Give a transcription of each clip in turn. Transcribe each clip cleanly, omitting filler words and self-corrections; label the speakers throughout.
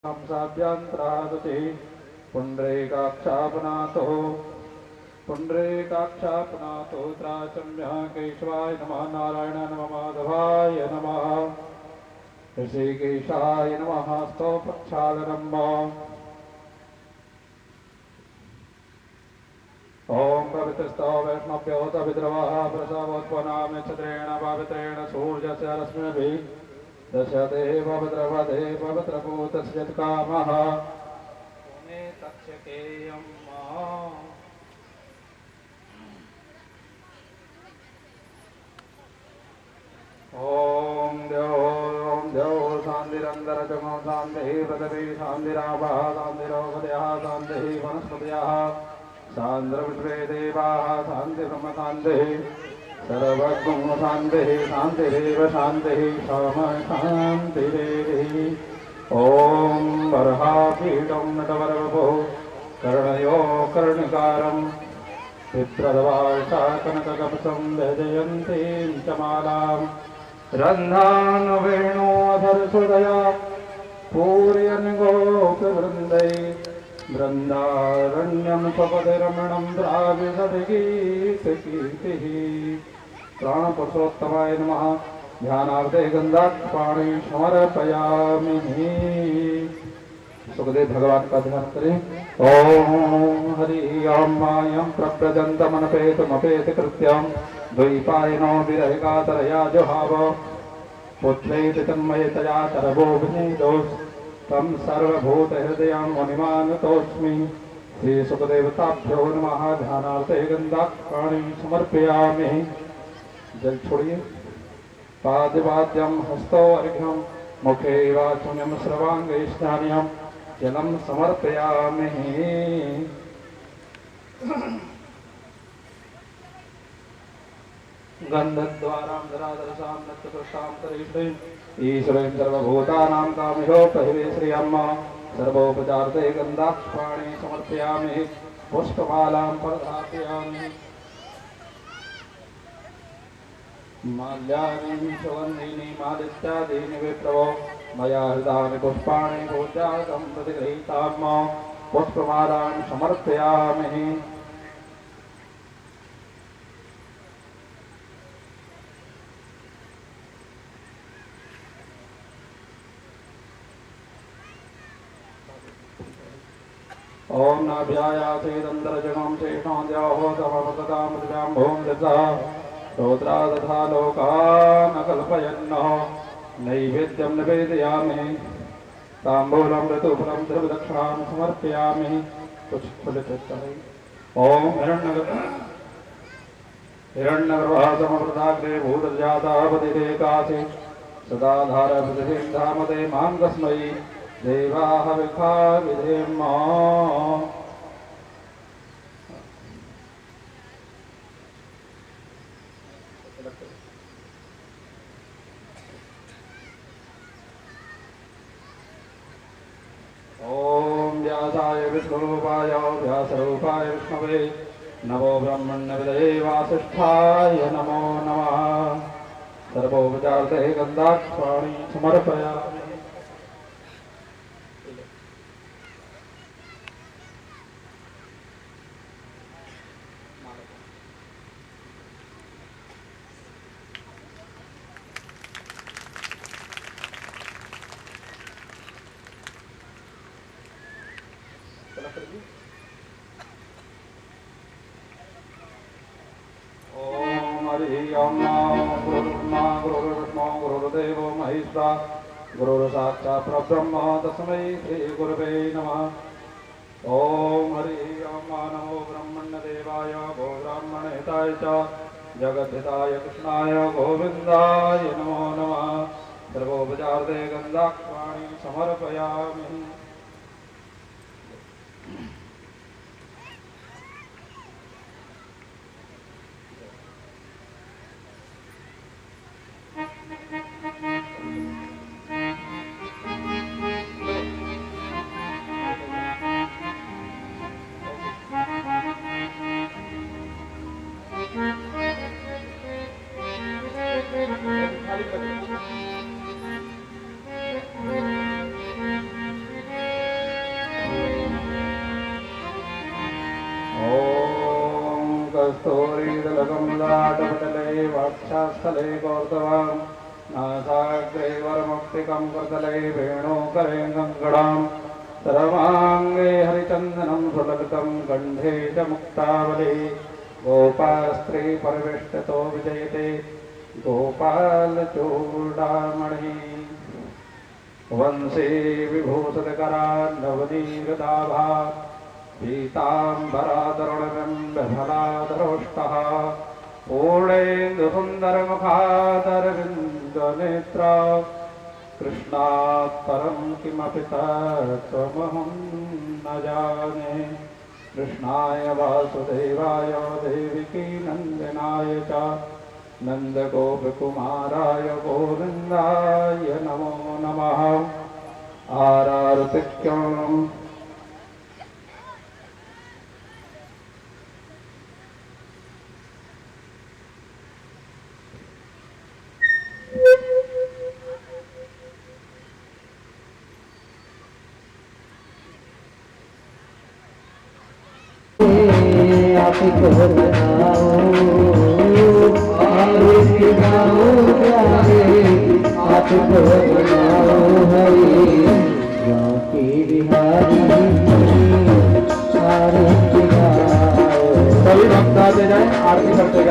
Speaker 1: साभ्यंतरादते पुंडरीकाक्षापनातो त्राचम्य केशवाय नमः नारायण नमः माधवाय नमः ऋषिकेशाय नमः स्तो प्रक्षालनम् ओम पवित्रस्तो वैष्णव्योत विद्रवः प्रसवोत्पन्नामि छत्रेण पवित्रेण सूर्यस्य रश्मिभिः दशते पवित्रपदे पवित्रभूतस्य कामः पुने तक्षकेयम् ओम देव शांतिरंतरजगो शांति पृथ्वी शांतिरापः शांतिरोपदयः शांतिः वनस्पतयः शांतिर्विश्वे देवाः शांति ब्रह्म शांतिः सर्वगुण शांतिः शांतिरेव शांतिः शाम शांतिरेव ओम बर्हापीठं नटवरवपुः कर्णयो कर्णिकारम् विप्रदवाशाकनककपसं व्यजयन्तीं च मालाम् रन्ध्रान् वेणोऽधरसुदया पूरयन् गोपवृन्दै वृन्दारण्यं स्वपतिरमणं द्राविडगीतकीर्तिः प्राणपुरुषोत्तमाय नमः ध्यानार्थे गन्धाक्षपाणि समर्पयामि सुखदेव भगवान का ध्यान करें। ओम हरि ओम मायं प्रव्रजन्तमनपेतमपेत कृत्यं द्वैपायनो विरहकातरया जुहाव पुच्छेत तन्मयतया तरवो विनीतोष तं सर्वभूतहृदयं मुनिमानतोऽस्मि श्री सुखदेवताभ्यो नमः ध्यानार्थे गन्धाक्षपाणि समर्पयामि। जल छोड़िए। पादवाद्यं हस्तो अर्घ्यं मुखे वाचम्यं सर्वांगे स्नान्यं जलम समर्पयामि। गन्धद्वारां धराधरसां नक्षत्रशान्तरेश्वरीं ईश्वरीं सर्वभूतानां कामिहोपहिवे श्रियं सर्वोपचार्थे गन्धाक्षपाणि समर्पयामि पुष्पमालां प्रदापयामि। माल्यानि सुगन्धीनि मादित्यादीनि विप्रवो मया हृदानि पुष्पाणि पूजार्थं प्रतिगृहीतां पुष्पमालां समर्पयामि। ओम नाभ्यायासेदन्तरजगं शेषं द्याहो समपततां पृथिव्यां भूं दशः श्रोत्रा तथा लोकान् कल्पयन्नः नैवेद्यं निवेदयामि ताम्बूलं ऋतुफलं द्रव्यदक्षिणां समर्पयामि। कुछ ओम हिरण्यगर्भासमप्रदाग्रे भूतजातापतिरेकासि सदा धारपतिं धामते मां कस्मै देवाः विखा विधेम। ओम व्यासाय विष्णुरूपाय व्यासरूपाय विष्णवे नमो ब्रह्मण्यविदये वासिष्ठाय नमो नमः। सर्वोपचार्थे गन्धाक्षपाणि समर्पयामि। ओम हरि ओम गुरुर्ब्रह्मा गुरुर्विष्णु गुरुर्देवो महेश्वरः गुरुर्साक्षात् परब्रह्म तस्मै श्री गुरवे नमः। ओम हरि ओम नमो ब्रह्मण्यदेवाय गो ब्राह्मणहिताय च जगद्धिताय कृष्णाय गोविन्दाय नमो नमः। सर्वोपचार्थे गन्धाक्षपाणि समर्पयामि। स्तोरीदलकमलाटपटले वाक्षास्थले कौर्दवां नासाग्रे वरमुक्तिकं करतले वेणुकरे गङ्गणां सर्वाङ्गे हरिचन्दनं सुललितं कण्ठे च मुक्तावली गोपास्त्री परिवेष्टितो विजयते गोपालचूडामणि वंशी विभूषितकरा नवनीगदाभा पीताम्बरादरुणबिम्बफलादरोष्टः पूर्णेन्दुसुन्दरमुखादरविन्दनेत्रा कृष्णात् परं किमपि तत्त्वमहं न जाने कृष्णाय वासुदेवाय देवकी नन्दनाय च नन्दगोपकुमाराय गोविन्दाय नमो नमः आरार्तिक्यम्
Speaker 2: आपको बनाओ आपको बनाओ हरि की बिहारी
Speaker 1: सभी भक्त आते जाए आरती करते गए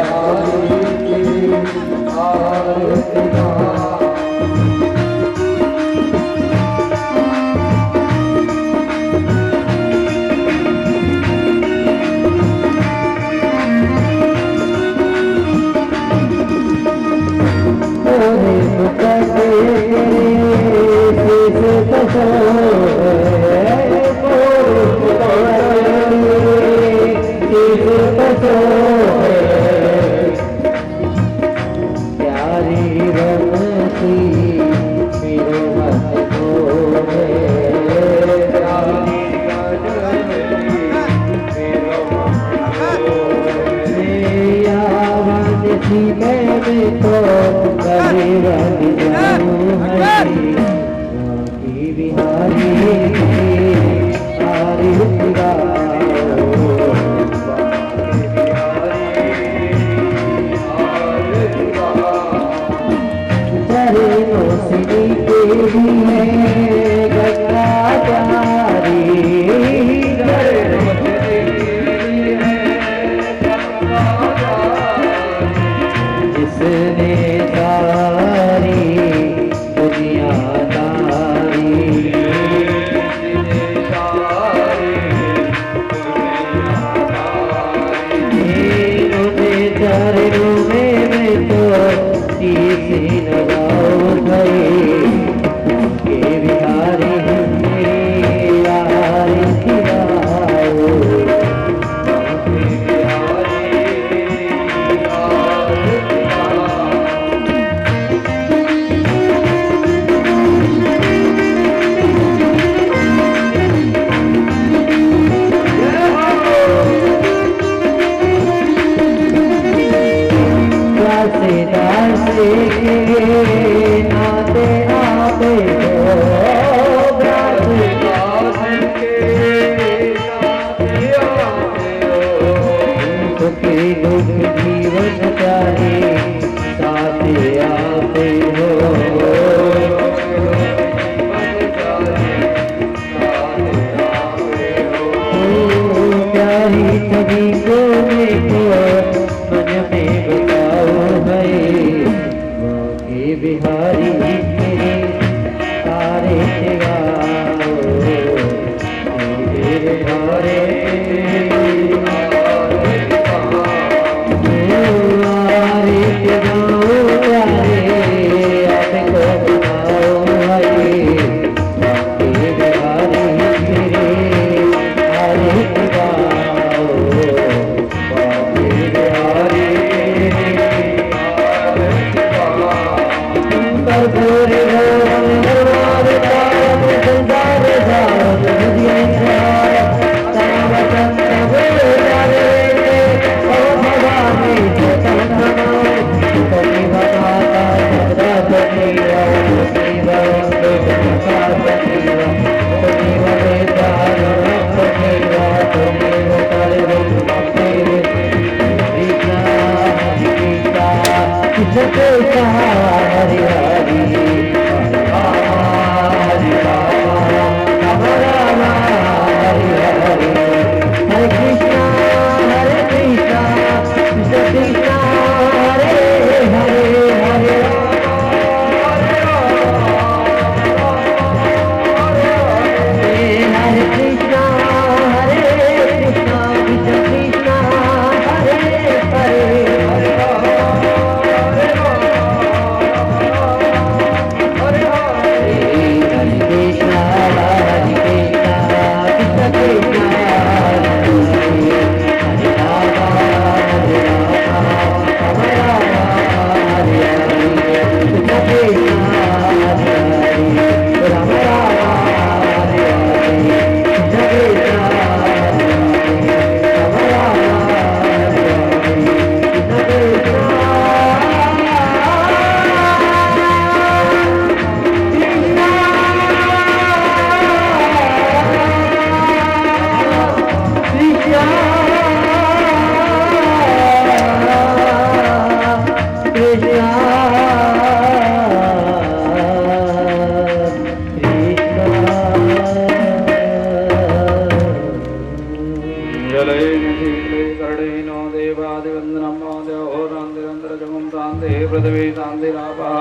Speaker 1: पृथ्वी शान्तिरापः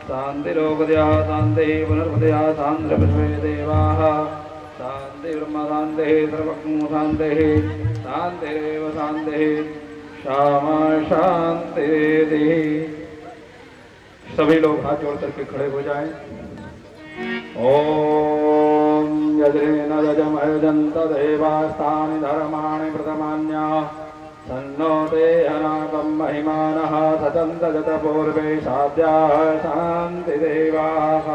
Speaker 1: शान्तिरोगदयः शान्तिः पुनर्पदयः शान्तिर्विश्वे देवाः शान्तिर्ब्रह्म शान्तिः सर्वज्ञ शान्तिः शान्तिरेव शान्तिः श्यामा शान्तिः। सभी लोग हाथ जोड़ करके खड़े हो जाएं। ओम यज्रेण यजमयजन्त देवास्तानि धर्माणि प्रथमान्याः सन्नो देहनाकं महिमानः सचन्त जत पूर्वे साध्याः शान्तिदेवाः।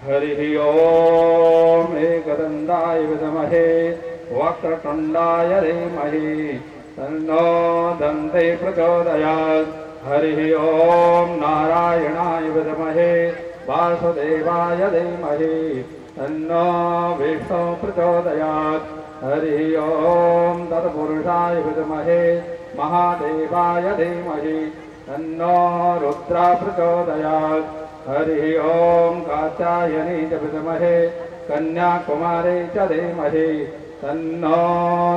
Speaker 1: हरिः ओम एकदन्ताय विद्महे वक्रतुण्डाय धीमहि तन्नो दन्ते प्रचोदयात्। हरिः ओम नारायणाय विद्महे वासुदेवाय धीमहि तन्नो विष्णु प्रचोदयात्। हरिः ओम तत्पुरुषाय विद्महे महादेवाय धीमहि तन्नो रुद्र प्रचोदयात्। हरिः ओम कात्यायनी च विद्महे कन्याकुमारी च धीमहि तन्नो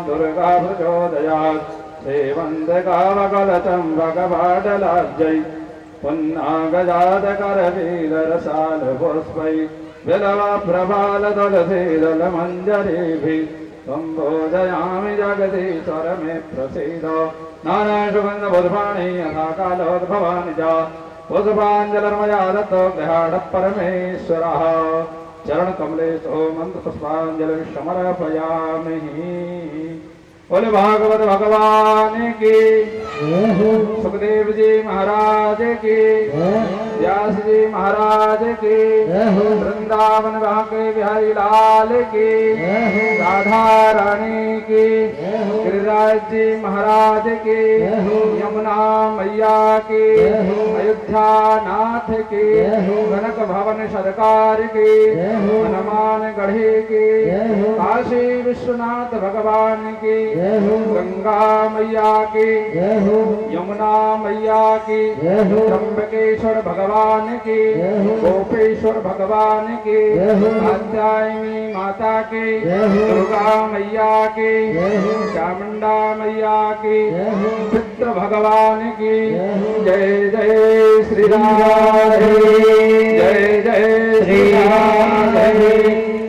Speaker 1: दुर्गा प्रचोदयात्। सेवन्दकावकलचं भगवाडलाब्जै पुन्नागजातकरवीररसालपुष्पै विलवप्रभालतुलसीदलमञ्जरीभिः सम्बोधयामि जगदीश्वर मे प्रसीद। नानासुगन्धपुष्पाणि यथा कालोद्भवानि च पुष्पाञ्जलिर्मया दत्तो गृहाणः परमेश्वरः। चरणकमलेशो मन्त्रपुष्पाञ्जलिं समर्पयामि। बोले भागवत भगवान की, सुखदेव जी महाराज की, व्यास जी महाराज की, वृंदावन के बिहारी लाल की, राधा रानी की, गिरिराज जी महाराज की, यमुना मैया की, अयोध्या नाथ की, कनक भवन सरकार की, हनुमान गढ़ी की, काशी विश्वनाथ भगवान की, गंगा मैया की, यमुना मैया की, त्र्यंबकेश्वर भगवान की, गोपेश्वर भगवान की, कात्यायनी माता की, दुर्गा मैया की, चामुंडा मैया की, चित्र भगवान की। जय जय श्री राधे, जय जय श्री राधे।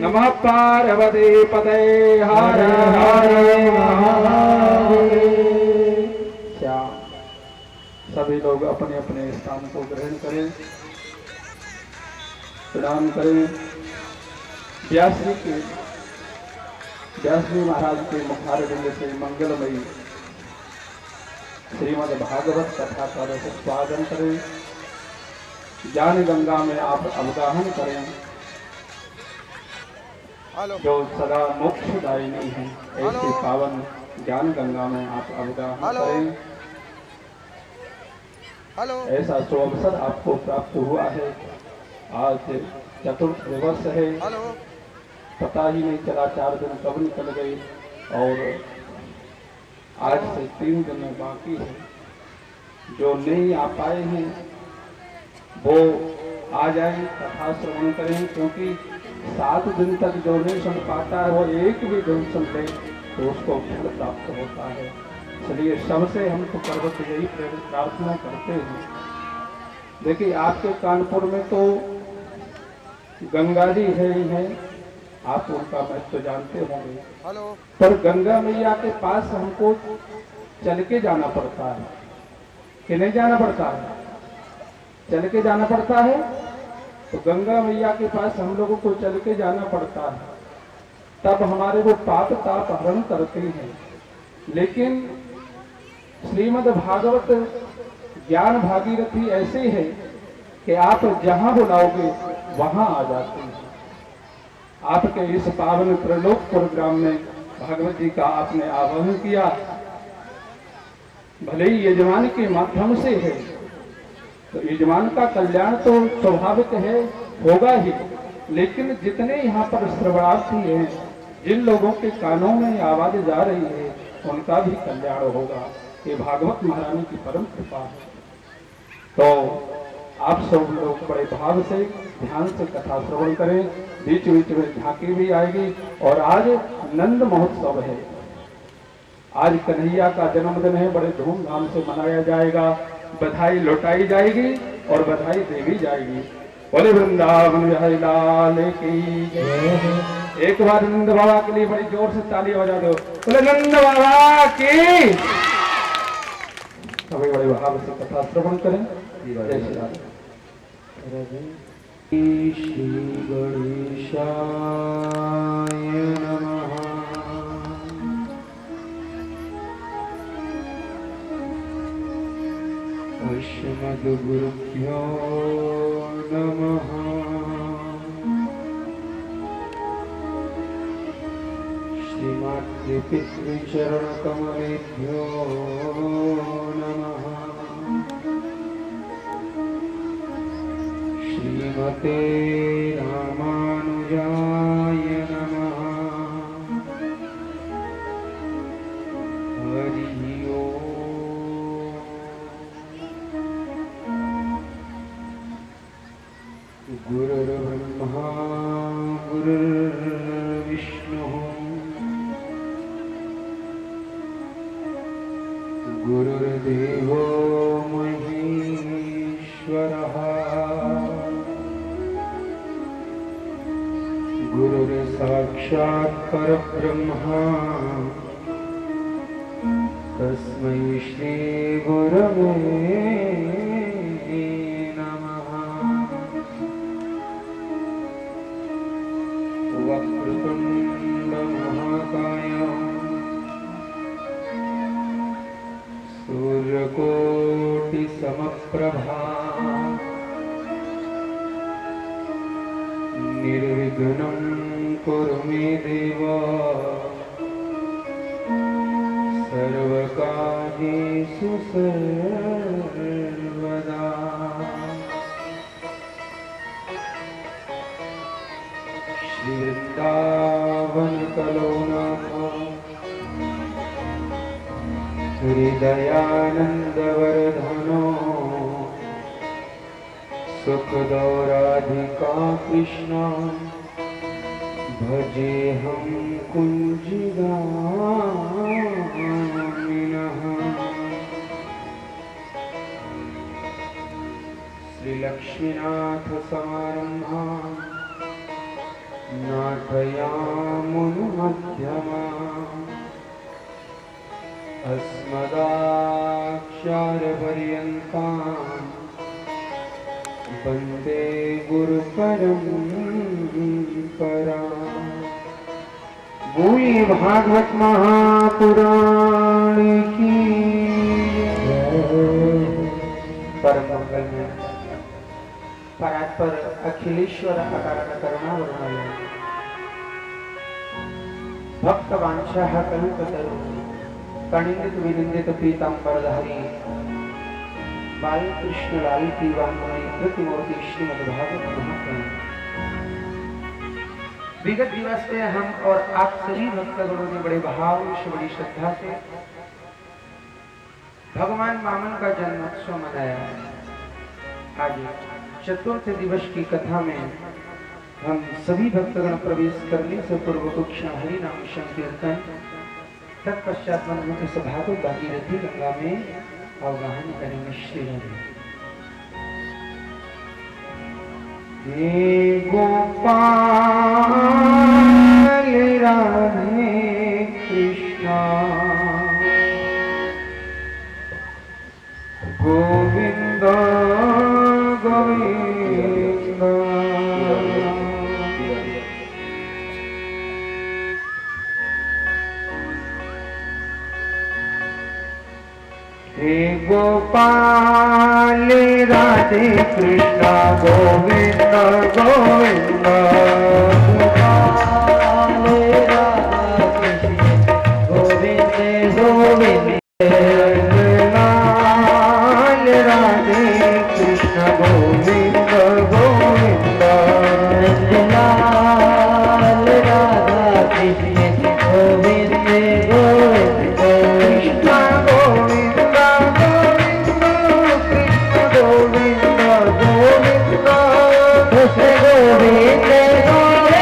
Speaker 1: नमः पार्वती पते हर हर महादेव। श्याम सभी लोग अपने अपने स्थान को ग्रहण करें, प्रणाम करें। व्यास जी महाराज के मुखारविंद से मंगलमयी श्रीमद् भागवत कथा का स्वागत करें। ज्ञान गंगा में आप अवगाहन करें जो सदा मोक्षदायिनी है। ऐसी पावन ज्ञान गंगा में आप अवगाहन करें। ऐसा सुअवसर आपको प्राप्त हुआ है। आज चतुर्थ दिवस है, पता ही नहीं चला 4 दिन कब निकल गए और आज से 3 दिन बाकी है। जो नहीं आ पाए हैं वो आ जाएं, कथा श्रवण करें, क्योंकि 7 दिन तक जो नहीं सुन पाता है वो एक भी दिन सुन ले तो उसको फल प्राप्त होता है। इसलिए सबसे हम तो पर्वत यही प्रार्थना करते हैं। देखिए आपके कानपुर में तो गंगा जी है ही है, आप उनका महत्व जानते होंगे, पर गंगा मैया के पास हमको चल के जाना पड़ता है कि नहीं जाना पड़ता है? चल के जाना पड़ता है। तो गंगा मैया के पास हम लोगों को चल के जाना पड़ता है, तब हमारे वो पाप ताप हरण करते हैं। लेकिन श्रीमद् भागवत ज्ञान भागीरथी ऐसे है कि आप जहां बुलाओगे वहां आ जाते हैं। आपके इस पावन त्रिलोकपुर ग्राम में भागवत जी का आपने आवाहन किया, भले ही यजमान के माध्यम से है, तो यजमान का कल्याण तो स्वाभाविक है, होगा ही, लेकिन जितने यहाँ पर श्रवणार्थी हैं, जिन लोगों के कानों में आवाज जा रही है, उनका भी कल्याण होगा। ये भागवत महारानी की परम कृपा है। तो आप सब लोग बड़े भाव से ध्यान से कथा श्रवण करें। बीच बीच में झांकी भी आएगी। और आज नंद महोत्सव है, आज कन्हैया का जन्मदिन है, बड़े धूमधाम से मनाया जाएगा। बधाई लौटाई जाएगी और बधाई दे भी जाएगी। बोले वृंदावन बिहारी लाल की जय। एक बार नंद बाबा के लिए बड़ी जोर से ताली बजा दो। बोले नंद बाबा की। सभी बड़े भाव से कथा श्रवण करें। जय श्री राम।
Speaker 2: श्री गणेशाय नमः। अस्मद्गुरुभ्यो नमः। श्रीमातृपितृचरणकमलेभ्यो नमः। श्रीमते रामानुजाय नमः। हरि ओम। गुरुर्ब्रह्मा गुरुर्विष्णुः गुरुर्देवो महेश्वरः। गुरुर्साक्षात् परब्रह्मा तस्मै श्री गुरवे नमः। वक्रतुण्ड महाकाय सूर्यकोटि समप्रभा निर्विघ्नं कुरु मे देव सर्वकार्येषु सर्वदा। श्री वृंदावन कलोनाथ हृदयानंदवर्धनो सुखदो राधिका कृष्ण भजेऽहं कुञ्जिगामिनः। श्रीलक्ष्मीनाथ समारम्भां नाटयामुनुमध्यमाम् अस्मदाक्षरपर्यन्तां वन्दे गुरुपरम्पराम्। बोली भागवत महापुराण की परम मंगल में परात्पर अखिलेश्वर अकारण करुणा वर्णाय भक्त वांछा कल्पतरु कणिंदित विनिंदित पीतांबरधारी बाल कृष्ण लाल की वांगमयी प्रतिमूर्ति श्रीमद्भागवत महापुराण। विगत दिवस में हम और आप सभी भक्तगणों ने बड़े भाव से बड़ी श्रद्धा से भगवान वामन का जन्मोत्सव मनाया। आज चतुर्थ दिवस की कथा में हम सभी भक्तगण प्रवेश करने से पूर्व कुछ हरि नाम संकीर्तन तत्पश्चात मनमुख सभा को भागीरथी गंगा में अवगाहन करेंगे। श्री राधे। हे गोपाल राधे कृष्णा गोविंद गोविंद। हे गोपाल राधे कृष्णा गोविंद गोविंद। गोपाल राधे गोविंद गोविंद। लाल राधे कृष्ण गोविंद गोविंद। लाल राधा कृष्ण गोविंद गोविंद। कृष्ण गोविंद गोविंद कृष्ण गोविंद गोविंद। कृष्ण गोविंद गोविंद।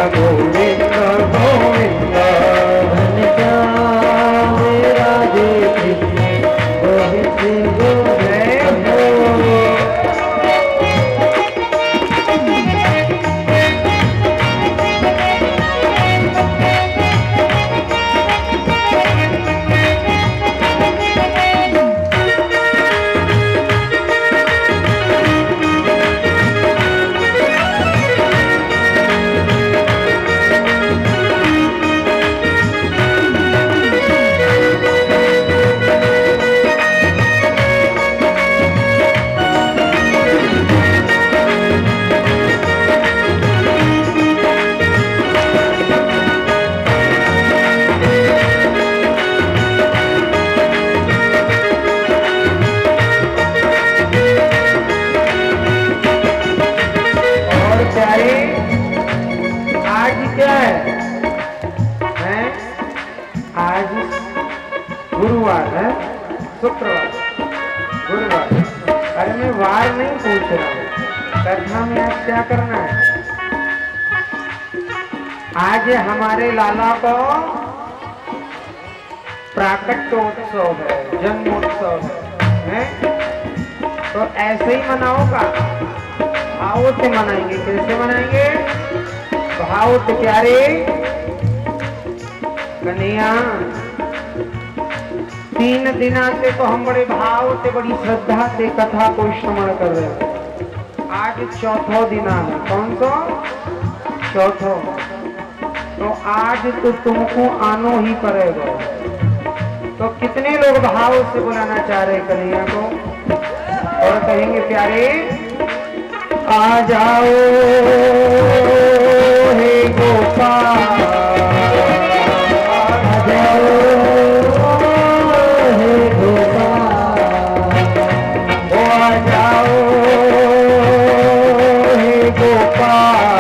Speaker 2: गोविंद गोविंद घनश्याम राधे कृष्ण गोविंद गोविंद। गुरुवार है, शुक्रवार, गुरुवार। अरे मैं वार नहीं पूछ रहा हूँ, कथा में आज क्या करना है। आज हमारे लाला को प्राकट्योत्सव है, जन्मोत्सव है, तो ऐसे ही मनाओगा, भाव से मनाएंगे। कैसे मनाएंगे? भाव से। प्यारे कन्हैया, 3 दिना से तो हम बड़े भाव से, बड़ी श्रद्धा से कथा को श्रवण कर रहे हैं। आज चौथा दिना है। कौन सा? चौथा। तो आज तो तुमको आनो ही पड़ेगा। तो कितने लोग भाव से बुलाना चाह रहे कन्हैया को और कहेंगे प्यारे आ जाओ हे गोपाल, आ जाओ हे गोपाल, ओ आ जाओ हे गोपाल,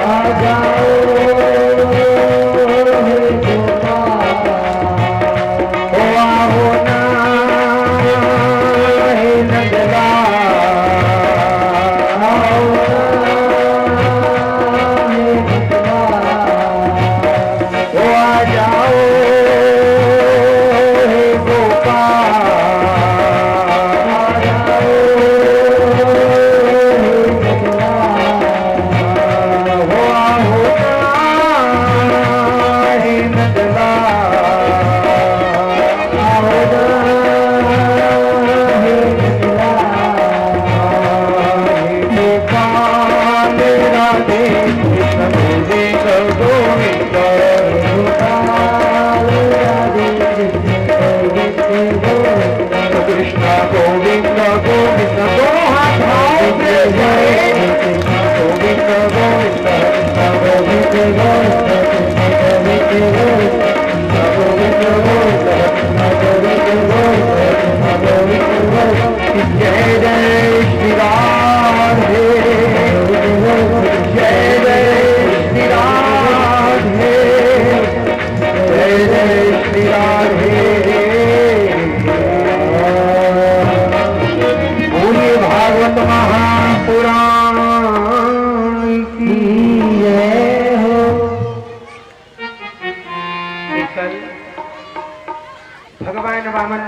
Speaker 2: आ जाओ हे गोपाल, ओ आओ ना हे नंदलाल,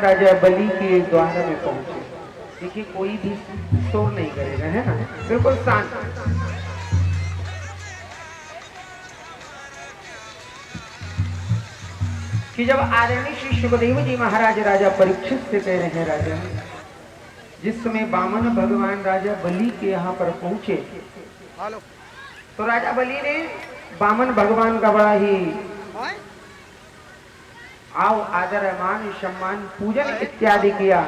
Speaker 2: राजा बलि के द्वार में पहुंचे। देखिए कोई भी शोर नहीं करेगा, है ना, बिल्कुल शांत। कि जब आदरणीय श्री सुखदेव जी महाराज राजा परीक्षित से कह रहे हैं राजा, जिस समय वामन भगवान राजा बलि के यहाँ पर पहुंचे, तो राजा बलि ने वामन भगवान का बड़ा ही आओ आदर मान सम्मान पूजन इत्यादि किया।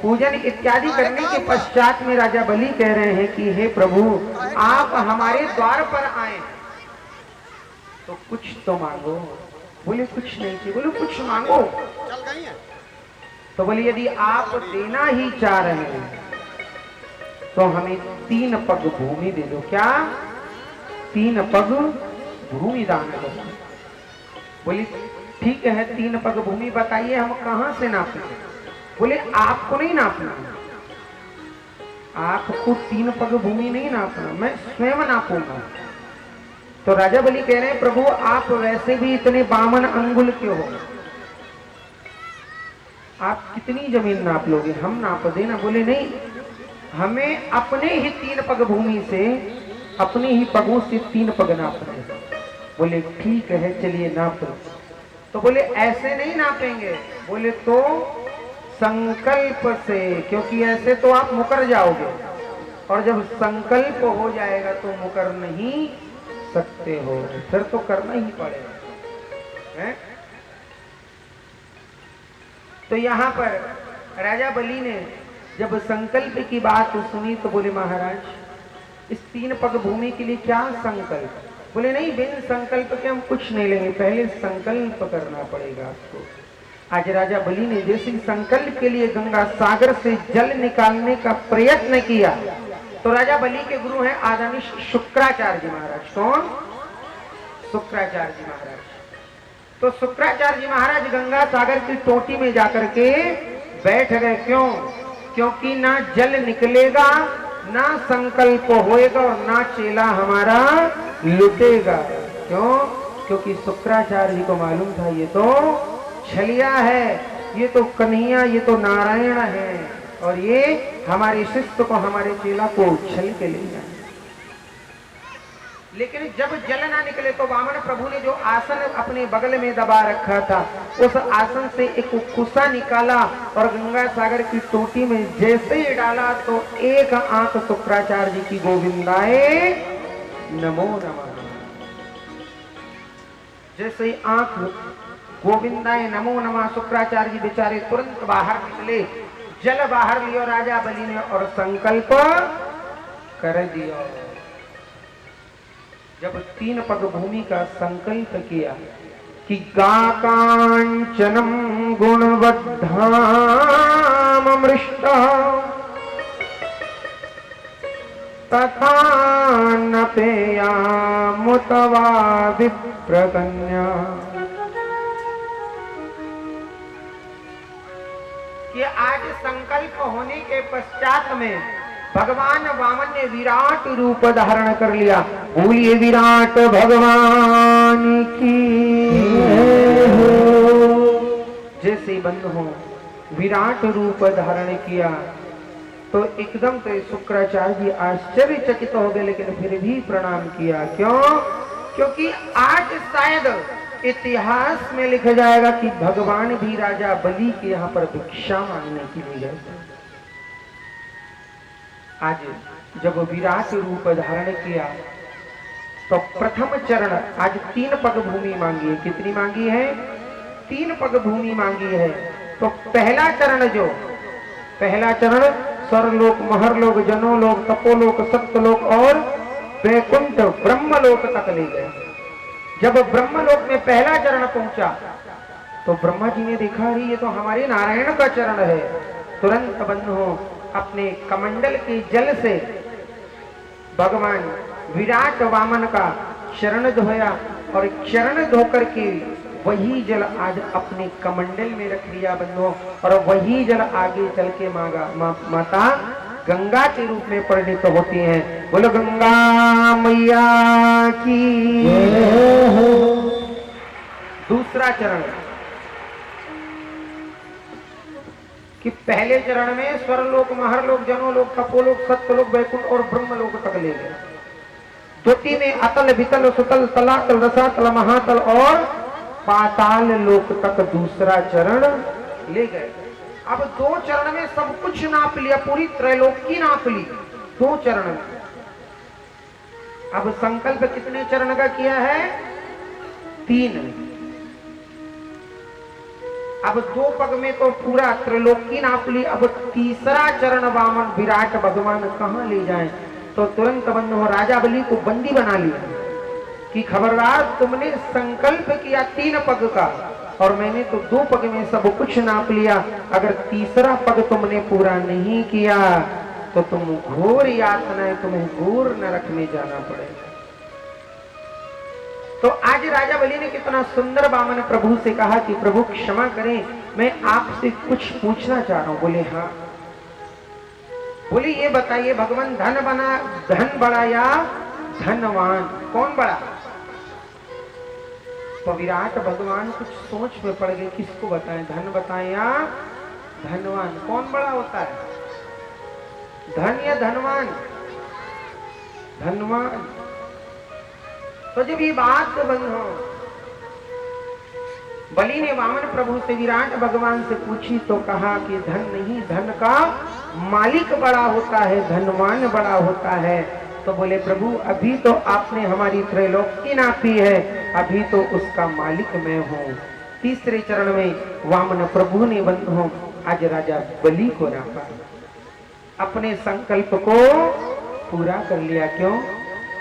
Speaker 2: पूजन इत्यादि करने के पश्चात में राजा बलि कह रहे हैं कि हे प्रभु, आप हमारे द्वार पर आए तो कुछ तो मांगो। बोले कुछ नहीं चाहिए। बोले कुछ मांगो। तो बोले यदि आप देना ही चाह रहे हैं तो हमें 3 पग भूमि दे दो। क्या? 3 पग भूमि दान करो। बोले ठीक है, 3 पग भूमि बताइए, हम कहां से नापेंगे? बोले आपको नहीं नापना, आपको 3 पग भूमि नहीं नापना, मैं स्वयं नापूंगा। तो राजा बलि कह रहे हैं प्रभु आप वैसे भी इतने 52 अंगुल क्यों हो, आप कितनी जमीन नाप लोगे, हम नाप देना। बोले नहीं, हमें अपने ही 3 पग भूमि से, अपने ही पगों से 3 पग नापने। बोले ठीक है चलिए नाप। तो बोले ऐसे नहीं नापेंगे। बोले तो संकल्प से, क्योंकि ऐसे तो आप मुकर जाओगे, और जब संकल्प हो जाएगा तो मुकर नहीं सकते हो, फिर तो करना ही पड़ेगा है? तो यहाँ पर राजा बलि ने जब संकल्प की बात सुनी तो बोले महाराज इस 3 पग भूमि के लिए क्या संकल्प। बोले नहीं, बिन संकल्प के हम कुछ नहीं लेंगे, पहले संकल्प करना पड़ेगा आपको। आज राजा बलि ने जैसे संकल्प के लिए गंगा सागर से जल निकालने का प्रयत्न किया तो राजा बलि के गुरु हैं आदरणीय शुक्राचार्य जी महाराज। कौन? शुक्राचार्य जी महाराज। तो शुक्राचार्य जी महाराज गंगा सागर की टोटी में जाकर के बैठ गए। क्यों? क्योंकि ना जल निकलेगा, ना संकल्प होएगा, और ना चेला हमारा लुटेगा। क्यों? क्योंकि शुक्राचार्य जी को मालूम था ये तो छलिया है, ये तो कन्हैया, ये तो नारायण है, और ये हमारे शिष्य को, हमारे चेला को छल के ले जाए। लेकिन जब जल ना निकले तो वामन प्रभु ने जो आसन अपने बगल में दबा रखा था उस आसन से एक कुसा निकाला और गंगा सागर की टोटी में जैसे ही डाला तो एक आंख शुक्राचार्य जी की गोविंदाए नमो नमः। जैसे ही आंख गोविंदाए नमो नमः, शुक्राचार्य जी बेचारे तुरंत बाहर निकले, जल बाहर लियो राजा बलि ने और संकल्प कर दिया। जब 3 पग भूमि का संकल्प किया कि गाकांचनम गुणवद्धाम मृष्टा तथा न पेयामुतवा विप्रकन्या, कि आज संकल्प होने के पश्चात में भगवान वामन ने विराट रूप धारण कर लिया। बोलिए विराट भगवान की। जैसे बंद हो विराट रूप धारण किया तो एकदम से शुक्राचार्य जी आश्चर्यचकित हो गए, लेकिन फिर भी प्रणाम किया। क्यों? क्योंकि आज शायद इतिहास में लिखा जाएगा कि भगवान भी राजा बलि के यहाँ पर भिक्षा मांगने के लिए गए। आज जब विराट रूप धारण किया तो प्रथम चरण, आज 3 पग भूमि मांगी है। कितनी मांगी है? 3 पग भूमि मांगी है। तो पहला चरण स्वर्लोक, महरलोक, जनोलोक, तपोलोक, सत्यलोक और वैकुंठ ब्रह्मलोक तक ले गए। जब ब्रह्मलोक में पहला चरण पहुंचा तो ब्रह्मा जी ने देखा ये तो हमारे नारायण का चरण है। तुरंत बंद हो अपने कमंडल के जल से भगवान विराट वामन का चरण धोया और चरण धोकर के वही जल आज अपने कमंडल में रख लिया बंधो, और वही जल आगे चल के माता गंगा के रूप में परिणित होती हैं। बोलो गंगा मैया की। दूसरा चरण कि पहले चरण में स्वरलोक, महरलोक, जनोलोक, तपोलोक, सत्यलोक, वैकुंठ और ब्रह्मलोक तक ले गए। द्वितीय में अतल, वितल, सुतल, तलातल, रसातल, महातल और पाताल लोक तक दूसरा चरण ले गए। अब 2 चरण में सब कुछ नाप लिया, पूरी त्रैलोकी नाप ली 2 चरण में। अब संकल्प कितने चरण का किया है? 3। अब 2 पग में तो पूरा त्रैलोकी नाप ली। अब तीसरा चरण वामन विराट भगवान कहां ले जाएं? तो तुरंत बंद हो राजा बलि को बंदी बना लिया कि खबरदार, तुमने संकल्प किया 3 पग का और मैंने तो 2 पग में सब कुछ नाप लिया। अगर तीसरा पग तुमने पूरा नहीं किया तो तुम घोर यातनाएं, तुम्हें घोर नरक में जाना पड़ेगा। तो आज राजा बलि ने कितना सुंदर वामन प्रभु से कहा कि प्रभु क्षमा करें, मैं आपसे कुछ पूछना चाह रहा हूं। बोले हाँ। बोले ये बताइए भगवान धन बड़ा या धनवान, कौन बड़ा? तो विराट भगवान कुछ सोच में पड़ गए, किसको बताएं, धन बताएं या धनवान? कौन बड़ा होता है, धन या धनवान? धनवान। तो जब ये बात बंधो बलि ने वामन प्रभु से विराट भगवान से पूछी तो कहा कि धन नहीं, धन का मालिक बड़ा होता है, धनवान बड़ा होता है। तो बोले प्रभु अभी तो आपने हमारी त्रैलोकी नापी है, अभी तो उसका मालिक मैं हूँ। तीसरे चरण में वामन प्रभु ने बंधु आज राजा बलि को नापा, अपने संकल्प को पूरा कर लिया। क्यों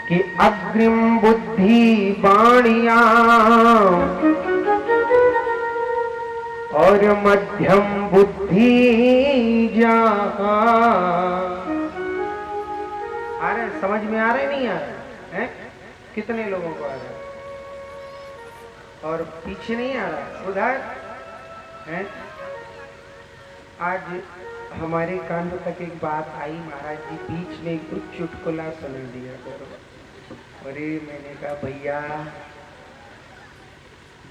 Speaker 2: कि अग्रिम बुद्धि बाणिया और मध्यम बुद्धि जा। अरे समझ में आ रहा है नहीं आ रहा है? कितने लोगों को आ रहा है और पीछे नहीं आ रहा उधर है? आज हमारे कान तक एक बात आई, महाराज जी बीच में एक चुटकुला सुना दिया करो। अरे मैंने कहा भैया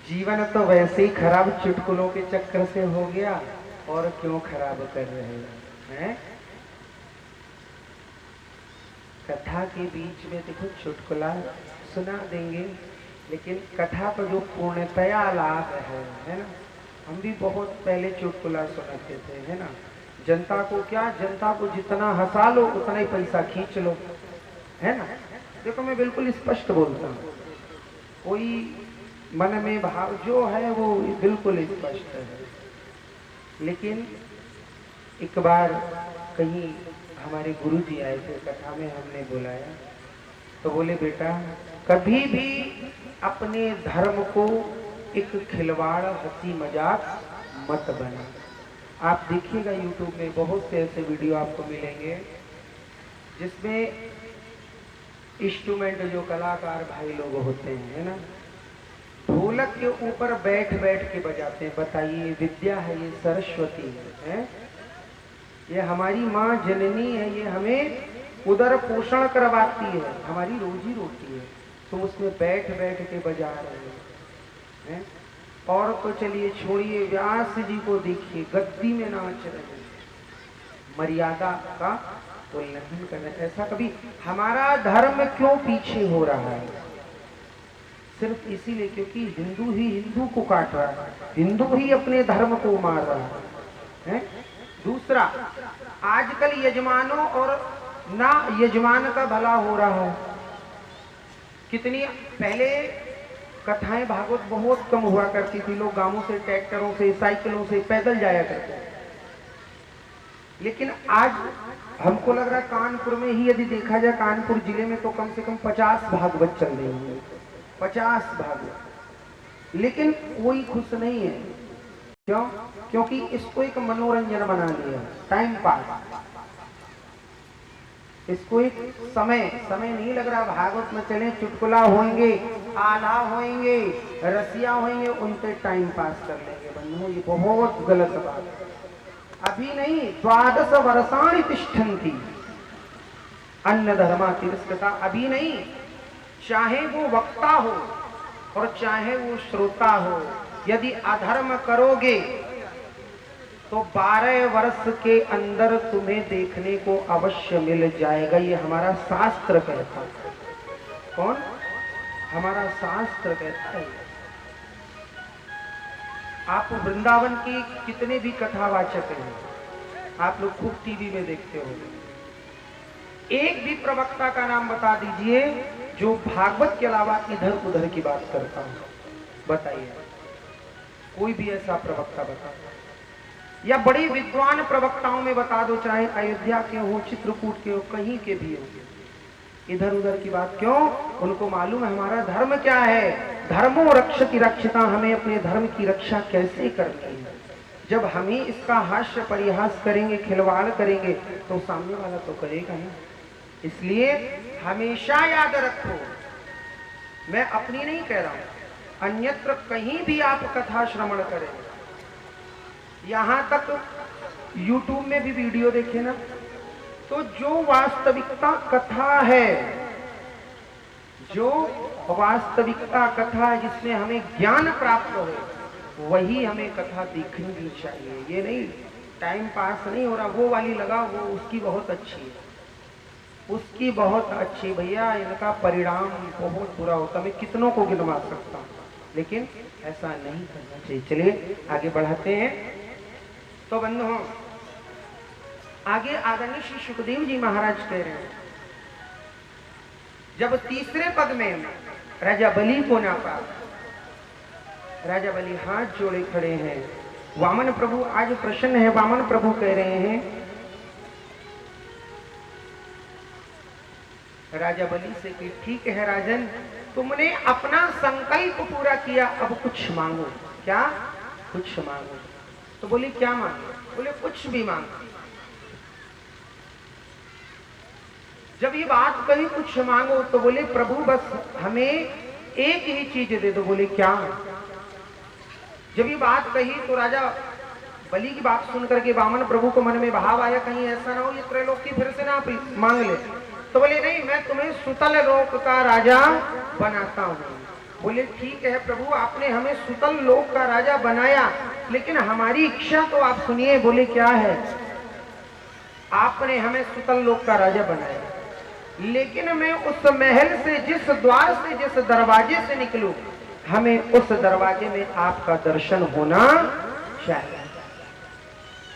Speaker 2: जीवन तो वैसे ही खराब चुटकुलों के चक्कर से हो गया, और क्यों खराब कर रहे हैं? कथा के बीच में देखो चुटकुला सुना देंगे, लेकिन कथा तो जो पूर्णतया लाभ है ना। हम भी बहुत पहले चुटकुला सुनाते थे, है ना। जनता को क्या, जनता को जितना हंसा लो उतना ही पैसा खींच लो, है ना। देखो मैं बिल्कुल स्पष्ट बोलता हूँ, कोई मन में भाव जो है वो बिल्कुल स्पष्ट है। लेकिन एक बार कहीं हमारे गुरुजी आए थे, कथा में हमने बुलाया तो बोले बेटा कभी भी अपने धर्म को एक खिलवाड़ हंसी मजाक मत बना। आप देखिएगा YouTube में बहुत से ऐसे वीडियो आपको मिलेंगे जिसमें इंस्ट्रूमेंट जो कलाकार भाई लोग होते हैं, है ना, ढोलक के ऊपर बैठ बैठ के बजाते हैं। बताइए विद्या है ये, सरस्वती है, ये हमारी माँ जननी है, ये हमें उदर पोषण करवाती है, हमारी रोजी रोटी है, तो उसमें बैठ बैठ के बजा रहे हैं। और तो चलिए छोड़िए, व्यास जी को देखिए गद्दी में नाच रहे, मर्यादा का उल्लंघन कर रहे। ऐसा कभी हमारा धर्म क्यों पीछे हो रहा है? सिर्फ इसीलिए क्योंकि हिंदू ही हिंदू को काट रहा है, हिंदू ही अपने धर्म को मार रहा है। दूसरा, आजकल यजमानों और ना यजमान का भला हो रहा है। कितनी पहले कथाएं भागवत बहुत कम हुआ करती थी, लोग गांवों से ट्रैक्टरों से साइकिलों से पैदल जाया करते हैं। लेकिन आज हमको लग रहा है कानपुर में ही यदि देखा जाए, कानपुर जिले में तो कम से कम 50 भागवत चल रही होंगे, 50 भागवत। लेकिन कोई खुश नहीं है। क्यों? क्योंकि इसको एक मनोरंजन बना लिया, टाइम पास। इसको एक समय नहीं लग रहा। भागवत में चले, चुटकुला होंगे, आला होंगे, रसिया होंगे, उन पे टाइम पास कर लेंगे। बंधु ये बहुत गलत बात है। अभी नहीं, 12 वर्षाणि तिष्ठन्ति अन्न धर्मा तिरस्कृता। अभी नहीं, चाहे वो वक्ता हो और चाहे वो श्रोता हो, यदि अधर्म करोगे तो 12 वर्ष के अंदर तुम्हें देखने को अवश्य मिल जाएगा। ये हमारा शास्त्र कहता है। कौन? हमारा शास्त्र कहता है। आप वृंदावन की कितने भी कथावाचक हैं, आप लोग खूब टीवी में देखते हो, एक भी प्रवक्ता का नाम बता दीजिए जो भागवत के अलावा इधर उधर की बात करता हूं। बताइए, कोई भी ऐसा प्रवक्ता बता, या बड़े विद्वान प्रवक्ताओं में बता दो, चाहे अयोध्या के हो, चित्रकूट के हो, कहीं के भी हो, इधर उधर की बात क्यों? उनको मालूम है हमारा धर्म क्या है। धर्मो रक्षति रक्षिता, हमें अपने धर्म की रक्षा कैसे करनी है। जब हम ही इसका हास्य परिहास करेंगे, खिलवाड़ करेंगे, तो सामने वाला तो करेगा ही। इसलिए हमेशा याद रखो, मैं अपनी नहीं कह रहा हूं, अन्यत्र कहीं भी आप कथा श्रवण करें, यहां तक YouTube में भी वीडियो देखे ना, तो जो वास्तविकता कथा है, जो वास्तविकता कथा जिसमें हमें ज्ञान प्राप्त हो वही हमें कथा देखनी भी चाहिए। ये नहीं टाइम पास नहीं हो रहा, वो वाली लगा, वो उसकी बहुत अच्छी है, उसकी बहुत अच्छी, भैया इनका परिणाम बहुत बुरा होता। मैं कितनों को गिनवा सकता हूँ, लेकिन ऐसा नहीं करना चाहिए। चलिए आगे बढ़ाते हैं। तो बंधुओं, आगे आदरणीय श्री सुखदेव जी महाराज कह रहे हैं, जब तीसरे पद में राजा बलि को नापा, राजा बलि हाथ जोड़े खड़े हैं। वामन प्रभु आज प्रसन्न है। वामन प्रभु कह रहे हैं राजा बलि से कि ठीक है राजन, तुमने अपना संकल्प पूरा किया, अब कुछ मांगो। क्या? कुछ मांगो। तो बोले क्या मांगो? बोले कुछ भी मांगो। जब ये बात कही कुछ मांगो, तो बोले प्रभु बस हमें एक ही चीज दे दो। बोले क्या? जब ये बात कही तो राजा बलि की बात सुन करके वामन प्रभु को मन में भाव आया, कहीं ऐसा ना हो ये त्रैलोकी फिर से ना मांग ले। तो बोले नहीं, मैं तुम्हें सुतल लोक का राजा बनाता हूँ। बोले ठीक है प्रभु, आपने हमें सुतल लोक का राजा बनाया, लेकिन हमारी इच्छा तो आप सुनिए। बोले क्या है? आपने हमें सुतल लोक का राजा बनाया, लेकिन मैं उस महल से जिस द्वार से जिस दरवाजे से निकलूं, हमें उस दरवाजे में आपका दर्शन होना चाहिए।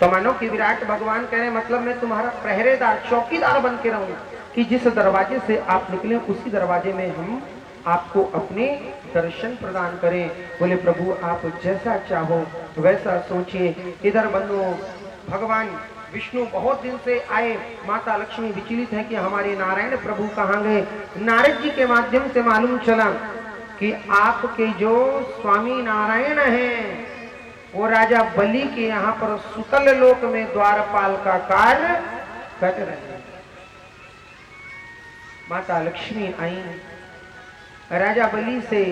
Speaker 2: तो मानो कि विराट भगवान कह रहे मतलब मैं तुम्हारा पहरेदार चौकीदार बन के रहूं, कि जिस दरवाजे से आप निकले उसी दरवाजे में हम आपको अपने दर्शन प्रदान करें। बोले प्रभु आप जैसा चाहो वैसा सोचिए। इधर बंधु भगवान विष्णु बहुत दिन से आए, माता लक्ष्मी विचलित है कि हमारे नारायण प्रभु कहाँ गए। नारद जी के माध्यम से मालूम चला कि आपके जो स्वामी नारायण हैं वो राजा बलि के यहाँ पर सुतल लोक में द्वारपाल का कार्य कर रहे हैं। माता लक्ष्मी आई, राजा बलि से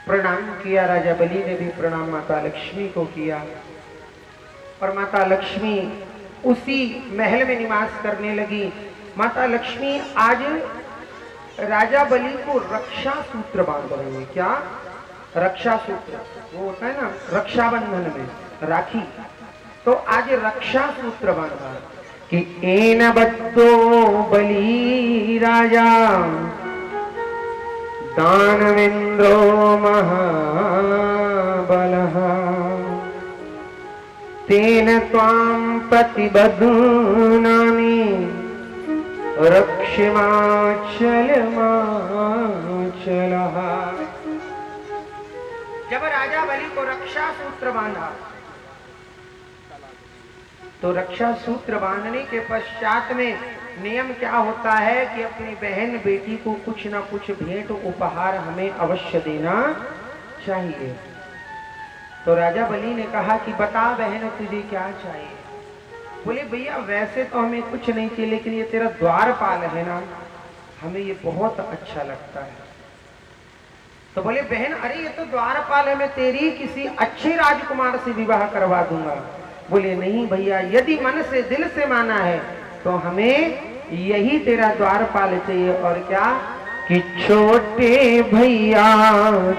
Speaker 2: प्रणाम किया। राजा बलि ने भी प्रणाम माता लक्ष्मी को किया, और माता लक्ष्मी उसी महल में निवास करने लगी। माता लक्ष्मी आज राजा बलि को रक्षा सूत्र बांध रही है। क्या? रक्षा सूत्र, वो होता है ना रक्षाबंधन में राखी, तो आज रक्षा सूत्र बांधा कि एन बद्धो बलि राजा दानवेंद्रो महाबलः तेन त्वां प्रतिबध्नामि रक्षमाचलमाचलः। जब राजा बलि को रक्षा सूत्र बांधा, तो रक्षा सूत्र बांधने के पश्चात में नियम क्या होता है कि अपनी बहन बेटी को कुछ ना कुछ भेंट उपहार हमें अवश्य देना चाहिए। तो राजा बलि ने कहा कि बता बहन तुझे क्या चाहिए। बोले भैया वैसे तो हमें कुछ नहीं चाहिए, लेकिन ये तेरा द्वारपाल है ना, हमें ये बहुत अच्छा लगता है। तो बोले बहन अरे ये तो द्वारपाल है, मैं तेरी किसी अच्छे राजकुमार से विवाह करवा दूंगा। बोले नहीं भैया, यदि मन से दिल से माना है तो हमें यही तेरा द्वारपाल चाहिए। और क्या कि छोटे भैया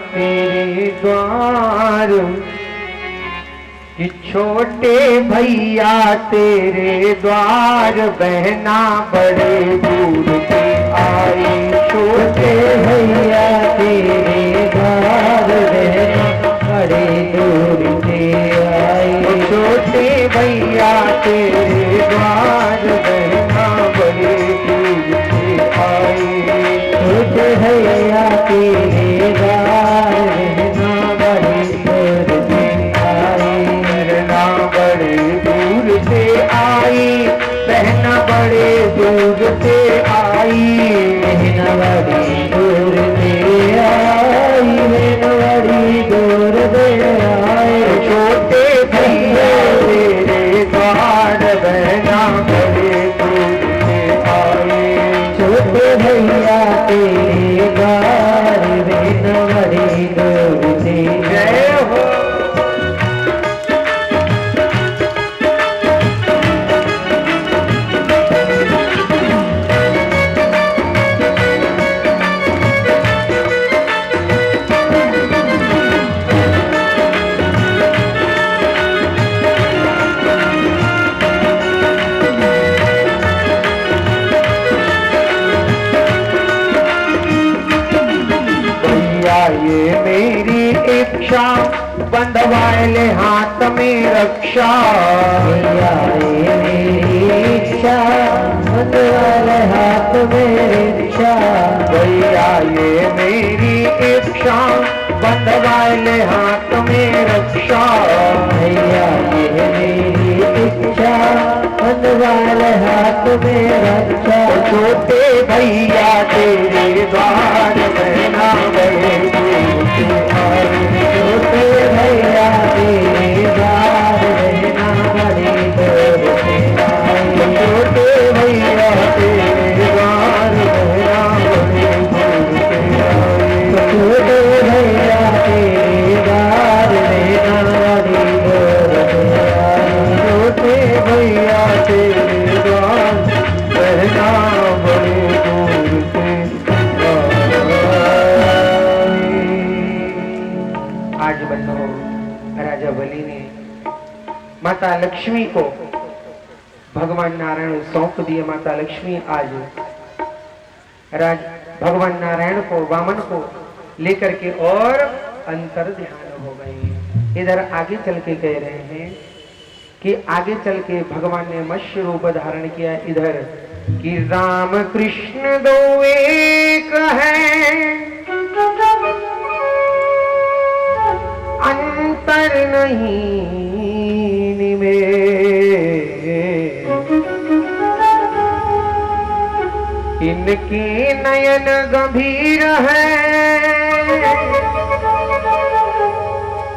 Speaker 2: तेरे द्वार, कि छोटे भैया तेरे द्वार बहना बड़े दूर से आई। छोटे भैया तेरे द्वार बहना बड़े दूर से आई। छोटे भैया तेरे द्वार बहना बड़े दूर से आई। छोटे भैया तेरे द्वार बहना बड़े दूर से आई। बड़े दूर से आई बहना बड़े दूर से आई। बहना बड़े ये मेरी इच्छा, बंधवाए ले हाथ में रक्षा। भैया ये मेरी इच्छा, बंधवाए ले हाथ में रक्षा। भैया ये मेरी इच्छा, बंधवाए ले हाथ में रक्षा। भैया ये मेरी इच्छा, बंधवाए ले हाथ में रक्षा। छोटे भैया तेरे द्वार में ना गए, छोटे भैया तेरे द्वार में ना बड़े दूर से आए। छोटे भैया तेरे द्वार में ना बड़े दूर से आए। छोटे भैया तेरे द्वार में ना बड़े दूर से आए। छोटे भैया तेरे द्वार में ना बड़े दूर से आज बंधो राजा बलि ने माता लक्ष्मी को भगवान नारायण सौंप दिए। माता लक्ष्मी आज भगवान नारायण को, वामन को लेकर के और अंतर ध्यान हो गए। इधर आगे चल के कह रहे हैं कि आगे चल के भगवान ने मत्स्य रूप धारण किया। इधर कि राम कृष्ण दो एक है, अंतर नहीं निमेर। इनके नयन गंभीर है,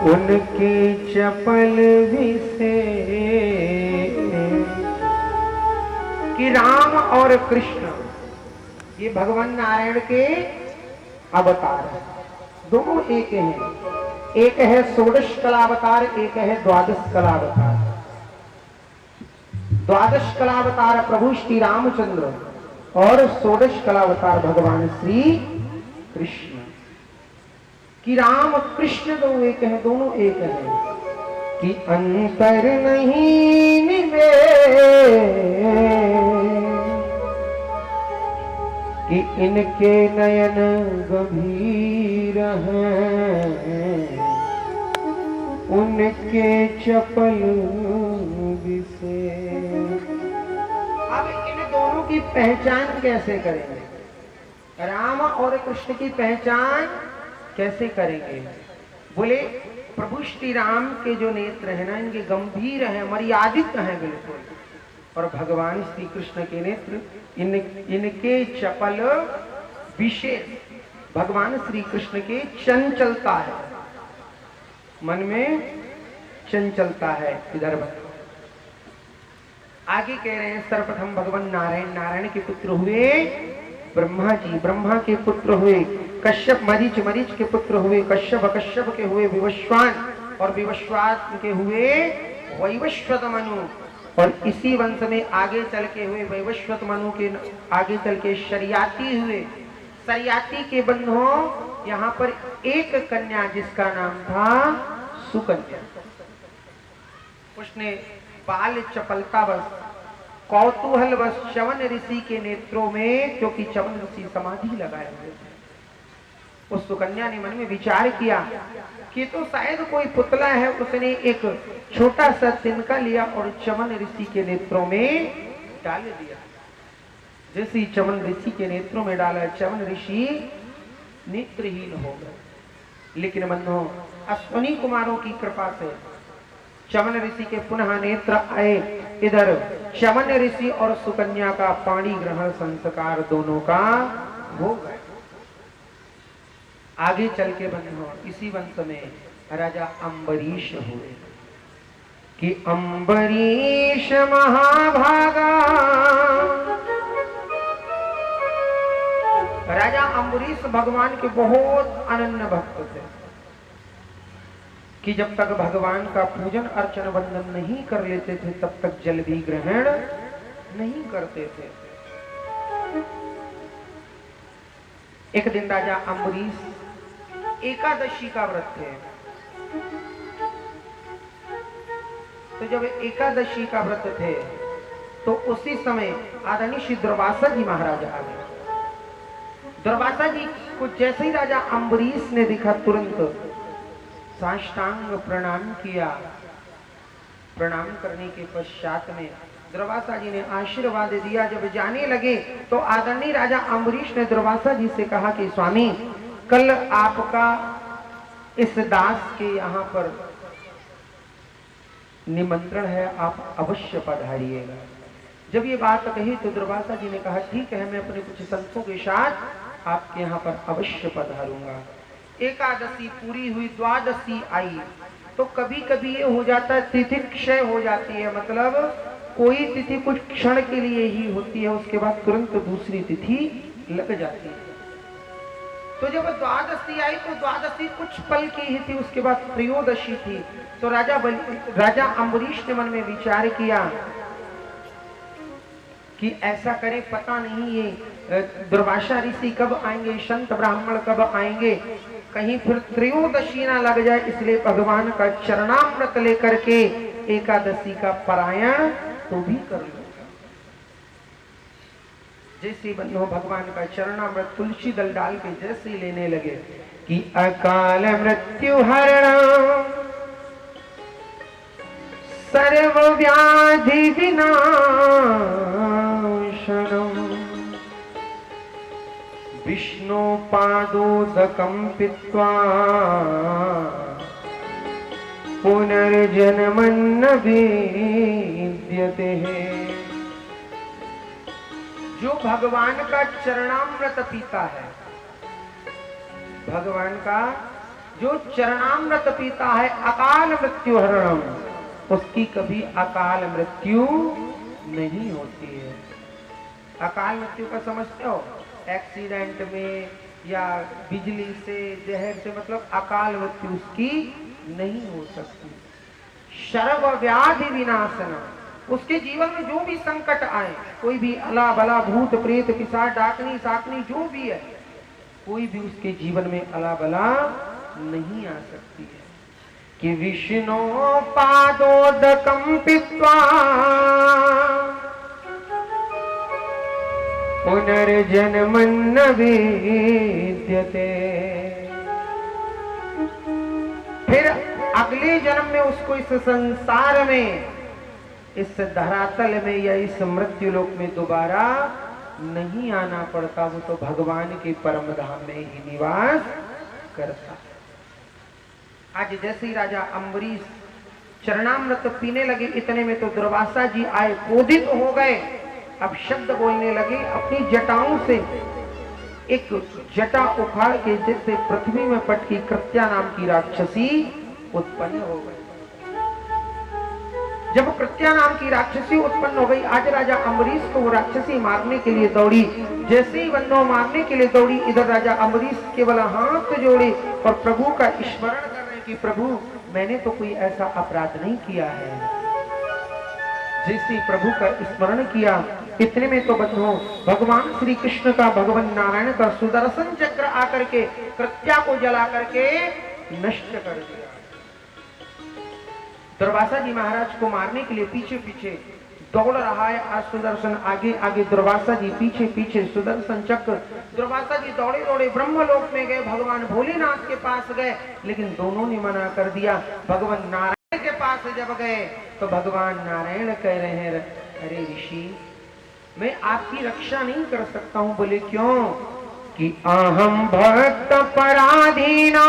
Speaker 2: उनकी चपल भी से। कि राम और कृष्ण ये भगवान नारायण के अवतार हैं, दोनों एक हैं। एक है षोडश कलावतार, एक है द्वादश कलावतार। द्वादश कलावतार प्रभु श्री रामचंद्र और षोडश कलावतार भगवान श्री कृष्ण। कि राम कृष्ण दो एक है, दोनों एक है। कि अंतर नहीं निमेर, कि इनके नयन गंभीर हैं, उनके चपल विशेष। अब इन दोनों की पहचान कैसे करेंगे? राम और कृष्ण की पहचान कैसे करेंगे? बोले प्रभु श्री राम के जो नेत्र है ना, इनके गंभीर हैं, मर्यादित हैं बिल्कुल। और भगवान श्री कृष्ण के नेत्र इनके चपल विशेष। भगवान श्री कृष्ण के चंचलता है, मन में चंचलता है। इधर आगे कह रहे हैं सर्वप्रथम भगवान नारायण, नारायण के पुत्र हुए ब्रह्मा जी, ब्रह्मा के पुत्र हुए कश्यप, मरीच, मरीच के पुत्र हुए कश्यप, कश्यप के हुए विवस्वान, और विवस्वान के हुए वैवस्वत मनु। और इसी वंश में आगे चल के हुए वैवस्वत मनु के आगे चल के शरियाती हुए। शरियाती के बंधुओं यहाँ पर एक कन्या जिसका नाम था सुकन्या, उसने बाल चपलता बस, कौतूहल बस च्यवन ऋषि के नेत्रों में, क्योंकि च्यवन ऋषि समाधि लगाए हुए थे, उस सुकन्या ने मन में विचार किया कि तो शायद कोई पुतला है। उसने एक छोटा सा तिनका लिया और च्यवन ऋषि के नेत्रों में डाल दिया। जैसे ही च्यवन ऋषि के नेत्रों में डाला, च्यवन ऋषि नेत्रहीन हो गए। लेकिन बंधुओं, अश्विनी कुमारों की कृपा से च्यवन ऋषि के पुनः नेत्र आए। इधर च्यवन ऋषि और सुकन्या का पाणी ग्रहण संस्कार दोनों का हो गया। आगे चल के बंधुओं, इसी वंश में राजा अम्बरीश हुए। कि अम्बरीश महाभागा, राजा अम्बरीश भगवान के बहुत अनन्य भक्त थे। कि जब तक भगवान का पूजन अर्चन वंदन नहीं कर लेते थे, तब तक जल भी ग्रहण नहीं करते थे। एक दिन राजा अम्बरीश एकादशी का व्रत थे। तो जब एकादशी का व्रत थे, तो उसी समय आदरणीय श्री दुर्वासा जी महाराज आ गए। दुर्वासा जी को जैसे ही राजा अम्बरीश ने देखा तुरंत साष्टांग प्रणाम किया। प्रणाम करने के पश्चात में दुर्वासा जी ने आशीर्वाद दिया। जब जाने लगे तो आदरणीय राजा अम्बरीश ने दुर्वासा जी से कहा कि स्वामी, कल आपका इस दास के यहाँ पर निमंत्रण है, आप अवश्य पधारिएगा। जब ये बात कही तो दुर्वासा जी ने कहा ठीक है, मैं अपने कुछ संतों के साथ आपके यहाँ पर अवश्य पधारूंगा। एकादशी पूरी हुई, द्वादशी आई तो कभी कभी ये हो जाता है तिथि क्षय हो जाती है, मतलब कोई तिथि कुछ क्षण के लिए ही होती है, उसके बाद तुरंत दूसरी तिथि लग जाती है। तो जब द्वादशी आई तो द्वादशी कुछ पल की ही थी, उसके बाद त्रयोदशी थी। तो राजा अम्बरीश ने मन में विचार किया कि ऐसा करे, पता नहीं ये दुर्वासा ऋषि कब आएंगे, संत ब्राह्मण कब आएंगे, कहीं फिर त्रयोदशी ना लग जाए, इसलिए भगवान का चरणामृत लेकर के एकादशी का पारायण तो भी कर लो। जैसे बन्नो भगवान का चरणामृत तुलसी दल डाल के जैसे ही लेने लगे कि अकाल मृत्यु हरणम सर्व व्याधि विनाशनम विष्णु पादोदकं पीत्वा पुनर्जन्मन्न विद्यते। जो भगवान का चरणामृत पीता है, भगवान का जो चरणामृत पीता है, अकाल मृत्यु हरणम, उसकी कभी अकाल मृत्यु नहीं होती है। अकाल मृत्यु का समझते हो? एक्सीडेंट में या बिजली से, जहर से, मतलब अकाल मृत्यु उसकी नहीं हो सकती। सर्व व्याधि विनाशनम, उसके जीवन में जो भी संकट आए, कोई भी अला बला भूत प्रेत पिशाच डाकनी साकनी जो भी है, कोई भी उसके जीवन में अला बला नहीं आ सकती है। कि विष्णु पादोदकं पीत्वा पुनर्जन्मन्न विद्यते। फिर अगले जन्म में उसको इस संसार में, इस धरातल में या इस मृत्यु लोक में दोबारा नहीं आना पड़ता, वो तो भगवान के परम धाम में ही निवास करता। आज जैसे ही राजा अम्बरीश चरणामृत पीने लगे, इतने में तो दुर्वासा जी आए, क्रोधित हो गए। अब शब्द बोलने लगे, अपनी जटाओं से एक जटा उखाड़ के जैसे पृथ्वी में पटकी कृत्या नाम की राक्षसी उत्पन्न हो गई। जब कृत्या नाम की राक्षसी उत्पन्न हो गई, आज राजा अम्बरीश को वो राक्षसी मारने के लिए दौड़ी। जैसे ही बंदो मारने के लिए दौड़ी, इधर राजा अम्बरीश केवल हाथ जोड़े और प्रभु का स्मरण कर रहे कि प्रभु मैंने तो कोई ऐसा अपराध नहीं किया है। जैसे प्रभु का स्मरण किया, इतने में तो बंधो भगवान श्री कृष्ण का, भगवान नारायण का सुदर्शन चक्र आकर के कृत्या को जला करके नष्ट कर दिया। दुर्वासा जी महाराज को मारने के लिए पीछे पीछे दौड़ रहा है। आज सुदर्शन आगे आगे, दुर्वासा जी पीछे पीछे, सुदर्शन चक्र। दुर्वासा जी दौड़े दौड़े ब्रह्मलोक में गए, भगवान भोलेनाथ के पास गए, लेकिन दोनों ने मना कर दिया। भगवान नारायण के पास जब गए तो भगवान नारायण कह रहे हैं, अरे ऋषि मैं आपकी रक्षा नहीं कर सकता हूं। बोले क्यों? कि अहम भक्त पराधीना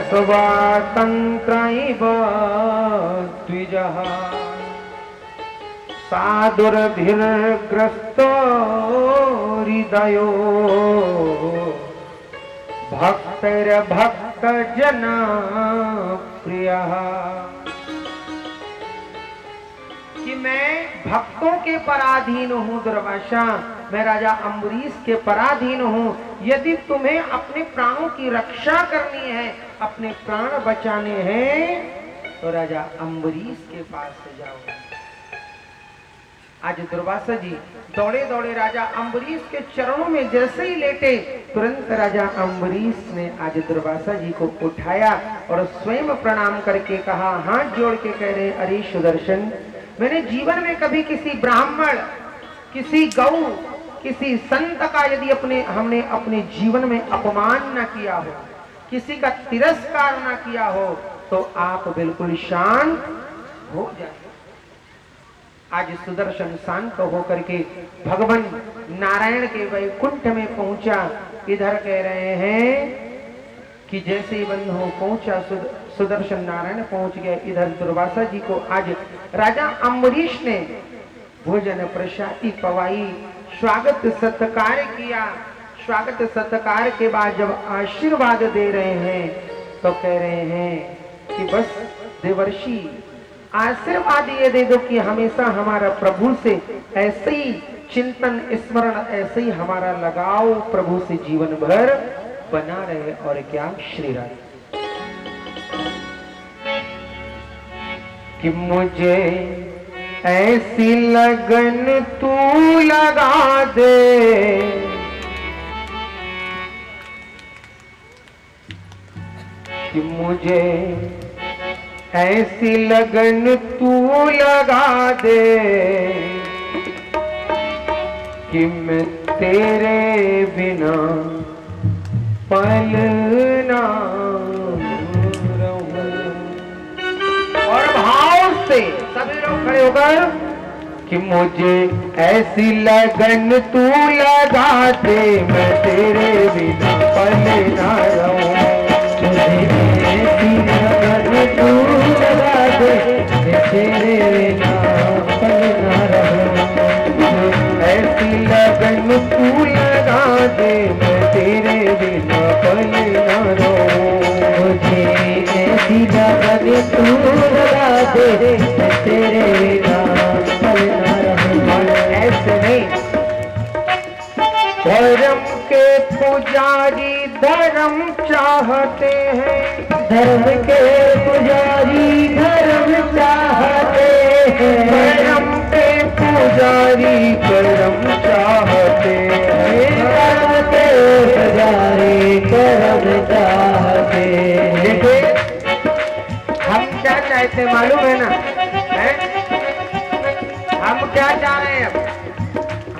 Speaker 2: स्वातंत्रैव द्विजः साधुर्भिर्ग्रस्तो हृदयो भक्तैर्भक्तजन प्रियः। कि मैं भक्तों के पराधीन हूँ दुर्वासा, मैं राजा अम्बरीश के पराधीन हूँ। यदि तुम्हें अपने प्राणों की रक्षा करनी है, अपने प्राण बचाने हैं, तो राजा अम्बरीश के पास से जाओ। आज दुर्वासा जी दौड़े दौड़े राजा अम्बरीश के चरणों में जैसे ही लेटे, तुरंत राजा अम्बरीश ने आज दुर्वासा जी को उठाया और स्वयं प्रणाम करके कहा, हाथ जोड़ के कह रहे, अरे सुदर्शन, मैंने जीवन में कभी किसी ब्राह्मण, किसी गौ, किसी संत का यदि हमने अपने जीवन में अपमान न किया हो, किसी का तिरस्कार न किया हो, तो आप बिल्कुल शांत हो जाए। आज सुदर्शन शांत होकर के भगवान नारायण के वैकुंठ में पहुंचा। इधर कह रहे हैं कि जैसे ही बंधु पहुंचा, सुदर्शन नारायण पहुंच गए। इधर दुर्वासा जी को आज राजा अम्बरीश ने भोजन प्रसादी पवाई, स्वागत सत्कार किया। स्वागत सत्कार के बाद जब आशीर्वाद दे रहे हैं तो कह रहे हैं कि बस देवर्षि आशीर्वाद ये दे दो कि हमेशा हमारा प्रभु से ऐसे ही चिंतन स्मरण, ऐसे ही हमारा लगाव प्रभु से जीवन भर बना रहे। और क्या श्री राम कि मुझे ऐसी लगन तू लगा दे, कि मुझे ऐसी लगन तू लगा दे कि मैं तेरे बिना पल ना रहूं। और भाव से सभी लोग खड़े होकर कि मुझे ऐसी लगन तू लगा दे, मैं तेरे बिना पल ना रहूं। ऐसी लगन तू लगा दे, मैं तेरे बिना पल ना रहूं। ऐसी लगन तू लगा दे, मैं तेरे बिना पल ना रहूं। मुझे ऐसी लगन तू लगा दे, मैं तेरे बिना पल ना रहूं। ऐसे नहीं, धर्म के पुजारी धर्म चाहते हैं, धर्म के पुजारी धर्म चाहते हैं, धर्म के पुजारी धर्म चाहते हैं, धर्म के पुजारी धर्म चाहते हैं। हम क्या चाहते मालूम है ना, है? हम क्या चाह रहे हैं अब?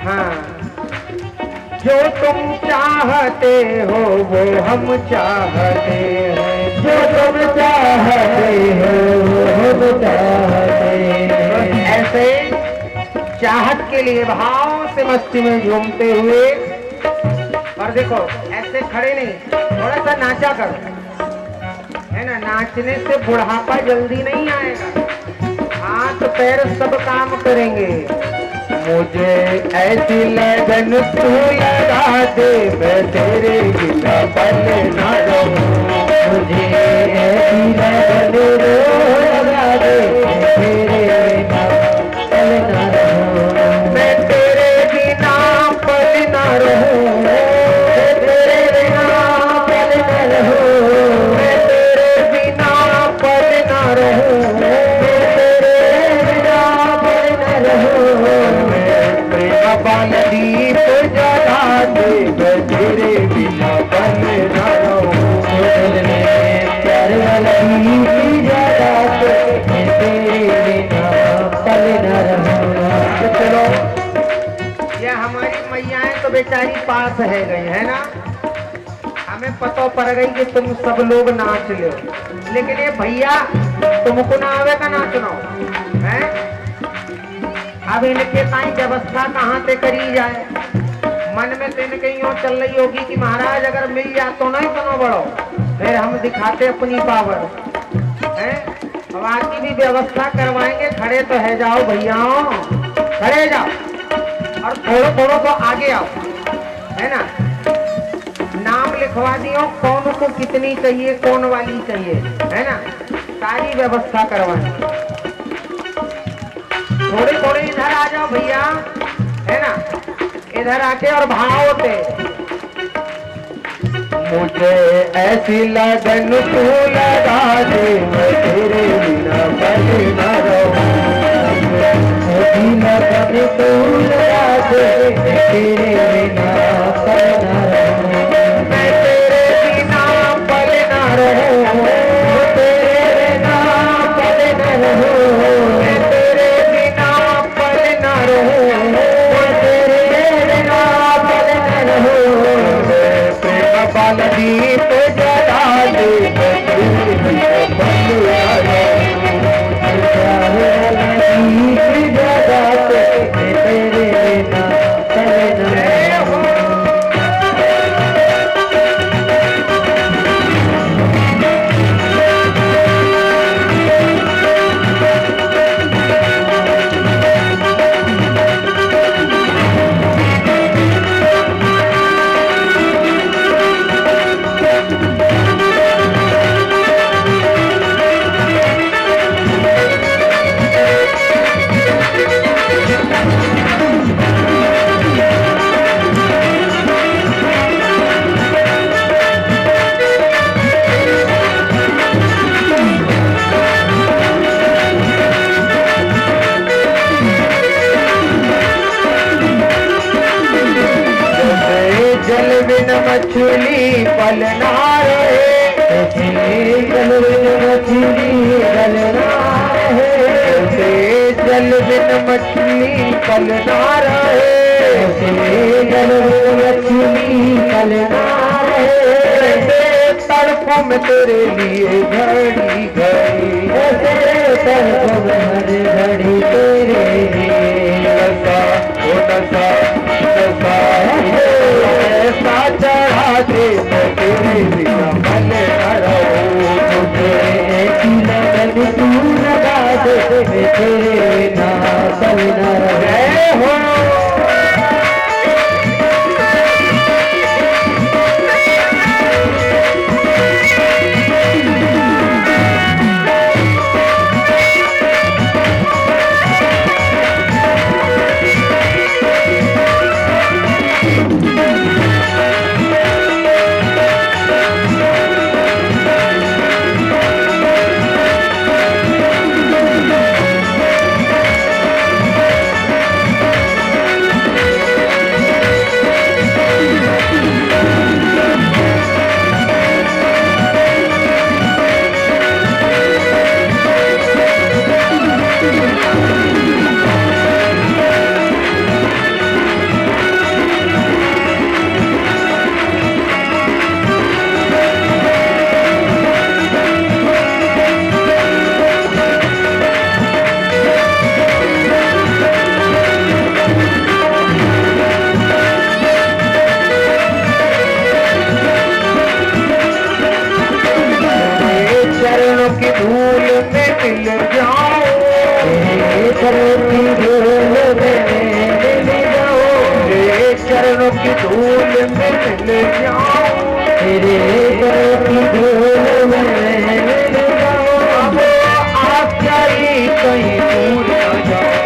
Speaker 2: हाँ, जो तुम चाहते हो वो हम चाहते हैं, जो तुम चाहते हो वो हम चाहते हैं। ऐसे चाहत के लिए भाव से मस्ती में झूमते हुए, और देखो ऐसे खड़े नहीं, थोड़ा सा नाचा करो, है ना। नाचने से बुढ़ापा जल्दी नहीं आएगा, हाथ पैर सब काम करेंगे। मुझे ऐसी लगन तू लगा दे, मैं तेरे बिना पल ना रहूं। मुझे ऐसी लगन लगा दे, मैं तेरे बिना पल ना रहूं। मैं तेरे बिना पल ना रहूं, मैं तेरे बिना पल ना रहूं, मैं तेरे बिना पल ना रहूं, मैं तेरे बिना पल ना रहूं। बाल दीप जला दे, मैं तेरे बिना पल ना रहूं। प्यार वाला दीप जला दे, मैं तेरे बिना पल ना रहूं। चलो, ये हमारी मैयाएं तो बेचारी पास है गई है ना, हमें पता पड़ गई कि तुम सब लोग नाच लो, लेकिन ये भैया तुमको ना आवे का नाचना है। अब इनके ताई व्यवस्था कहाँ से करी जाए। मन में तो इनके यूँ चल रही होगी कि महाराज अगर मिल जाए तो नहीं सुनो बड़ो, फिर हम दिखाते अपनी पावर है। अब आगे भी व्यवस्था करवाएंगे, खड़े तो है जाओ भैया, खड़े जाओ और थोड़ो थोड़ो तो आगे आओ, है ना। नाम लिखवा दियो, कौन को कितनी चाहिए, कौन वाली चाहिए, है ना। सारी व्यवस्था करवाएंगे। थोड़े थोड़े इधर आ जाओ भैया, है ना। इधर आके और भाव पे मुझे ऐसी लगन तू लगा दे, मैं तेरे बिना पल ना रहूं। ऐसी लगन तू लगा दे, मैं तेरे बिना पल ना रहूं। मैं तेरे बिना पल ना रहूं, मैं तेरे बिना पल ना रहूं, मैं तेरे बिना पल ना रहूं, मैं तेरे बिना बिन मछली पल ना रहे, जल बिन मछली पल ना रहे, जल बिन मछली पल ना रहे, जल बिन मछली पल ना रहे, तड़पों में तेरे लिए घड़ी घड़ी, तड़पों में हर घड़ी तेरे लिए नशा ओ नशा नशा ऐसा चढ़ा दे मैं तेरे बिना मन न रहूं, मुझे ऐसी लगन तू लगा दे मैं तेरे बिना मन न रहूं। चरणों की धूल में मिल जाओ, तेरे चरणों की धूल में मिल जाओ, अब आचारी कहीं दूर न जाओ,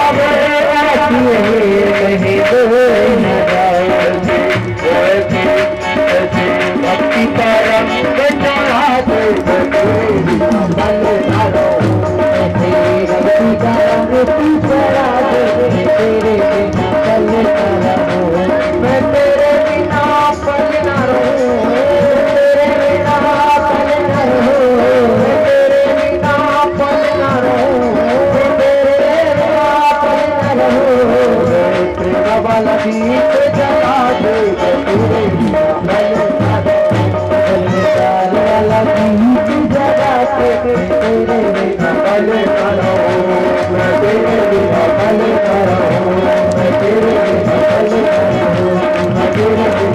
Speaker 2: अब आचारी कहीं दूर न जाओ, भक्ति का रंग चढ़ा दे भक्ति का रंग चढ़ा दे तेरे पल न रहूं, मैं तेरे बिना पल न रहूं, तेरे बिना पल न रहूं, मैं तेरे बिना पल न रहूं, तेरे बिना पल न रहूं, प्रेम वाला गीत जगा दे तेरे बिना पल न रहूं, वाला गीत जगा दे तेरे बिना पल न रहूं, मैं तेरे बिना पल न रहूं, मैं तेरे बिना पल न रहूं, मैं तेरे बिना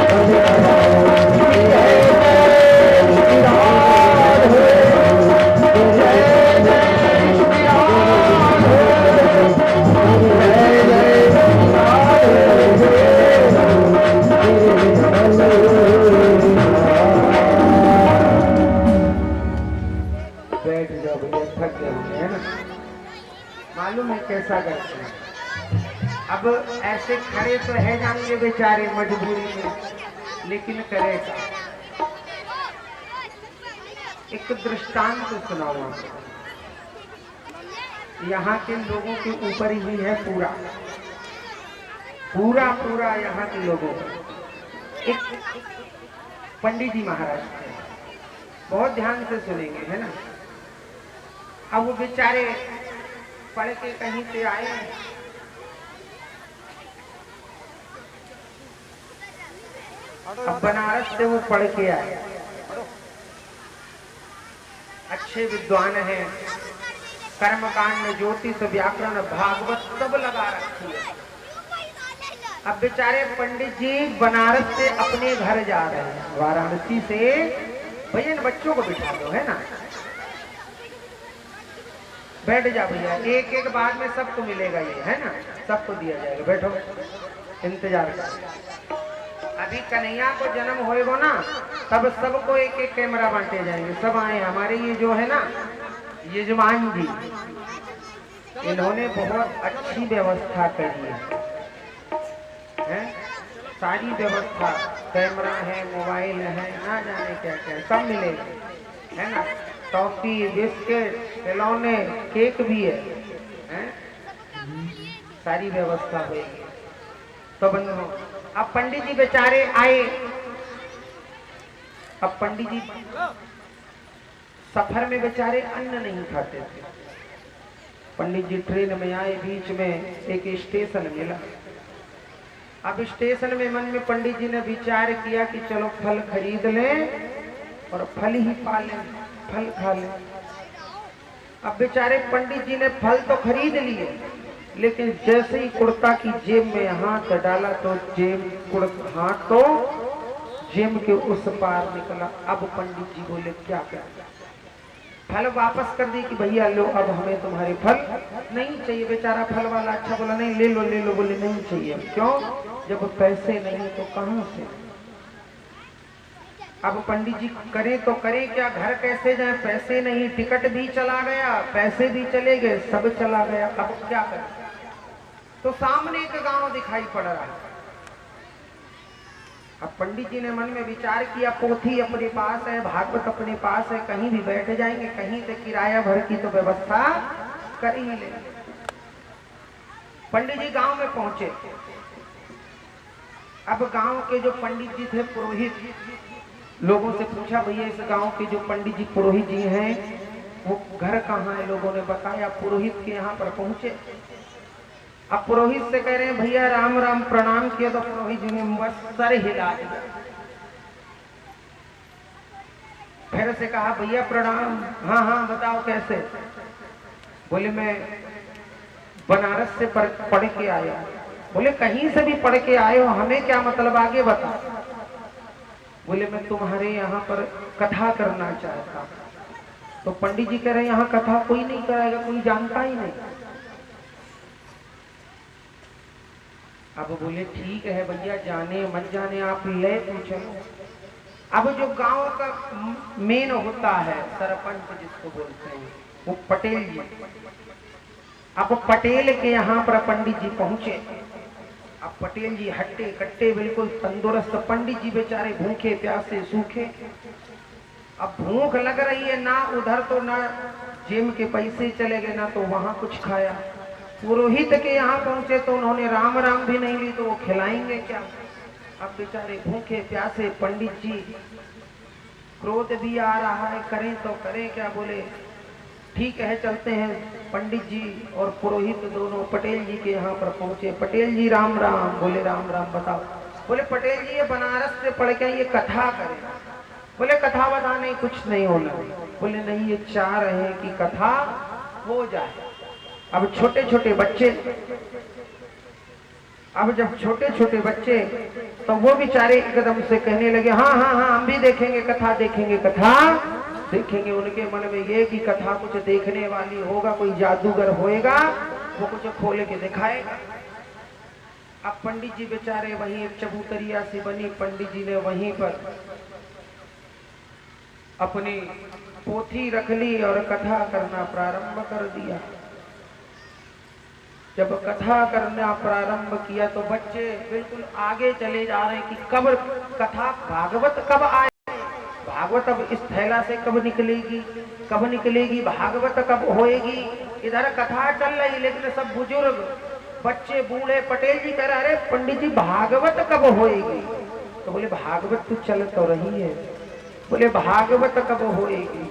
Speaker 2: पल न रहूं, मैं तेरे बिना पल न रहूं, बैठ जाओ भैया, थक गए है ना, मालूम है कैसा करते हैं। अब ऐसे खड़े तो है जाएंगे बेचारे मजबूरी में, लेकिन करेगा। एक दृष्टांत तो सुनाऊं आपको, यहाँ के लोगों के ऊपर ही है पूरा पूरा पूरा यहाँ के लोगों का। एक पंडित जी महाराज थे, बहुत ध्यान से सुनेंगे है ना। अब वो बेचारे पढ़ के कहीं से आए, अब बनारस से वो पढ़ के आए, अच्छे विद्वान हैं, कर्मकांड ज्योतिष व्याकरण भागवत सब लगा रखी है। अब बेचारे पंडित जी बनारस से अपने घर जा रहे हैं, वाराणसी से। भैया इन बच्चों को बिठा दो है ना, बैठ जा भैया, एक एक बाद में सबको मिलेगा ये है ना, सबको दिया जाएगा, बैठो इंतजार कर। अभी कन्हैया को जन्म होएगा ना, तब सबको एक एक कैमरा बांटे जाएंगे, सब आए। हमारे ये जो है ना यजमान जी, इन्होंने बहुत अच्छी व्यवस्था करी है, सारी व्यवस्था, कैमरा है, मोबाइल है, ना जाने क्या क्या सब मिलेगा है ना, टॉफी, बिस्किट, खिलौने, केक भी है? सारी व्यवस्था होगी। तो बंधुओं अब पंडित जी बेचारे आए। अब पंडित जी सफर में बेचारे अन्न नहीं खाते थे। पंडित जी ट्रेन में आए, बीच में एक स्टेशन मिला। अब स्टेशन में मन में पंडित जी ने विचार किया कि चलो फल खरीद लें और फल ही पा लें, फल खा लें। अब बेचारे पंडित जी ने फल तो खरीद लिए, लेकिन जैसे ही कुर्ता की जेब में हाथ डाला तो हाथ तो जेब के उस पार निकला। अब पंडित जी बोले क्या क्या, फल वापस कर दी कि भैया लो, अब हमें तुम्हारे फल नहीं चाहिए। बेचारा फल वाला अच्छा बोला नहीं ले लो ले लो, बोले नहीं चाहिए। क्यों? जब पैसे नहीं तो कहां से। अब पंडित जी करे तो करे क्या, घर कैसे जाए, पैसे नहीं, टिकट भी चला गया, पैसे भी चले गए, सब चला गया। अब क्या करें? तो सामने एक गांव दिखाई पड़ रहा है। अब पंडित जी ने मन में विचार किया, पोथी अपने पास है, भागवत अपने पास है, कहीं भी बैठ जाएंगे, कहीं से किराया भर की तो व्यवस्था कर ही लेंगे। पंडित जी गांव में पहुंचे। अब गांव के जो पंडित जी थे, पुरोहित, लोगों से पूछा भैया इस गांव के जो पंडित जी पुरोहित जी हैं वो घर कहाँ है? लोगों ने बताया पुरोहित के यहाँ पर पहुंचे। अब पुरोहित से कह रहे हैं भैया राम राम, प्रणाम किया। तो पुरोहित जी ने बस सर हिला दिया। फिर से कहा भैया प्रणाम। हाँ हाँ बताओ कैसे? बोले मैं बनारस से पढ़ के आया। बोले कहीं से भी पढ़ के आए हो, हमें क्या मतलब, आगे बता। बोले मैं तुम्हारे यहाँ पर कथा करना चाहता। तो पंडित जी कह रहे हैं यहाँ कथा कोई नहीं कराएगा, कोई जानता ही नहीं। अब बोले ठीक है भैया, जाने मत जाने आप ले तो चलो। अब जो गांव का मेन होता है, सरपंच जिसको बोलते हैं, वो पटेल जी। अब पटेल के यहाँ पर पंडित जी पहुंचे। अब पटेल जी हट्टे कट्टे बिल्कुल तंदुरुस्त, पंडित जी बेचारे भूखे प्यासे सूखे। अब भूख लग रही है, ना उधर तो ना जेब के पैसे चले गए, ना तो वहां कुछ खाया। पुरोहित के यहाँ पहुंचे तो उन्होंने राम राम भी नहीं ली, तो वो खिलाएंगे क्या? अब बेचारे भूखे प्यासे पंडित जी, क्रोध भी आ रहा है, करें तो करें क्या? बोले ठीक है चलते हैं। पंडित जी और पुरोहित दोनों पटेल जी के यहाँ पर पहुंचे। पटेल जी राम राम। बोले राम राम, बताओ। बोले पटेल जी ये बनारस से पढ़ के ये कथा करें। बोले कथा बता, नहीं कुछ नहीं होना। बोले नहीं, ये चाह रहे हैं कि कथा हो जाए। अब छोटे छोटे बच्चे, अब जब छोटे छोटे बच्चे, तो वो बेचारे एकदम से कहने लगे हाँ हाँ हाँ हम भी देखेंगे कथा, देखेंगे कथा देखेंगे। उनके मन में ये कि कथा कुछ देखने वाली होगा, कोई जादूगर होएगा, वो कुछ खोल के दिखाएगा। अब पंडित जी बेचारे वहीं एक चबूतरिया सी बनी, पंडित जी ने वहीं पर अपनी पोथी रख ली और कथा करना प्रारंभ कर दिया। जब कथा करना प्रारंभ किया तो बच्चे बिल्कुल आगे चले जा रहे हैं कि कब कथा भागवत कब आए, भागवत अब इस थैला से कब निकलेगी, कब निकलेगी, भागवत कब होएगी। इधर कथा चल रही, लेकिन सब बुजुर्ग बच्चे बूढ़े, पटेल जी कह रहे अरे पंडित जी भागवत कब होएगी? तो बोले भागवत तो चल तो रही है। बोले भागवत कब होएगी?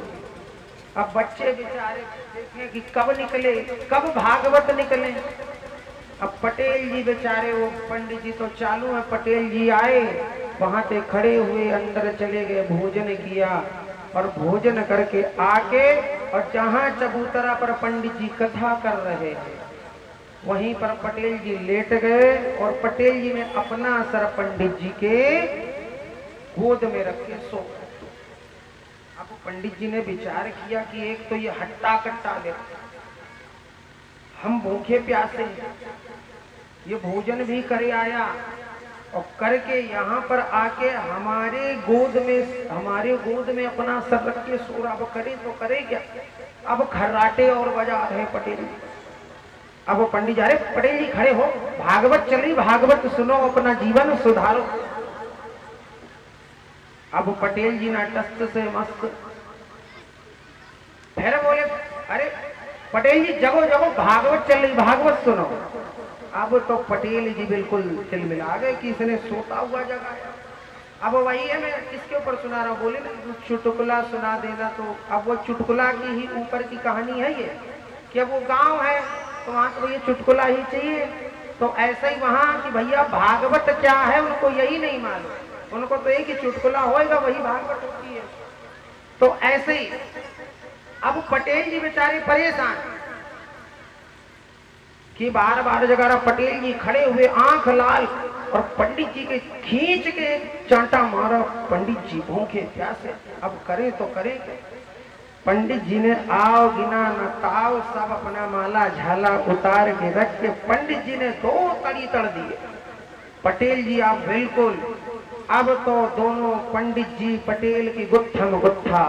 Speaker 2: अब बच्चे बेचारे देखें कि कब निकले, कब भागवत निकले। अब पटेल जी बेचारे, वो पंडित जी तो चालू है, पटेल जी आए, वहां से खड़े हुए अंदर चले गए, भोजन किया और भोजन करके आके और जहां चबूतरा पर पंडित जी कथा कर रहे थे वहीं पर पटेल जी लेट गए और पटेल जी ने अपना सर पंडित जी के गोद में रख के सो। अब पंडित जी ने विचार किया कि एक तो ये हट्टा कट्टा ले, हम भूखे प्यासे, ये भोजन भी करे आया और करके यहाँ पर आके हमारे गोद में अपना सर रख के सो रहा। अब करे तो करे क्या? अब खर्राटे और बजा रहे पटेल जी। अब पंडित जी, अरे पटेल जी खड़े हो, भागवत चल रही, भागवत सुनो, अपना जीवन सुधारो। अब पटेल जी ना टस्त से मस्त, फिर बोले अरे पटेल जी जगो जगो, भागवत चल रही, भागवत सुनो। अब तो पटेल जी बिल्कुल तिलमिला गए कि इसने सोता हुआ जगाया। अब वही है, मैं किसके ऊपर सुना रहा हूँ, बोले ना चुटकुला सुना देना, तो अब वो चुटकुला की ही ऊपर की कहानी है ये, कि अब वो गांव है तो वहाँ तो भैया चुटकुला ही चाहिए। तो ऐसा ही वहाँ कि भैया भागवत क्या है उनको यही नहीं मालूम, उनको तो एक ही चुटकुला होएगा वही भागवत होती है। तो ऐसे ही अब पटेल जी बेचारे परेशान कि बार बार जगह पटेल जी खड़े हुए आंख लाल, और पंडित जी के खींच के चांटा मारा। पंडित जी भूखे प्यासे, अब करें तो करें क्या। पंडित जी ने आओ गिना न ताव सब अपना माला झाला उतार के रख के पंडित जी ने 2 तड़ी तड़ दिए। पटेल जी आप बिल्कुल, अब तो दोनों पंडित जी पटेल की गुत्थम गुत्था।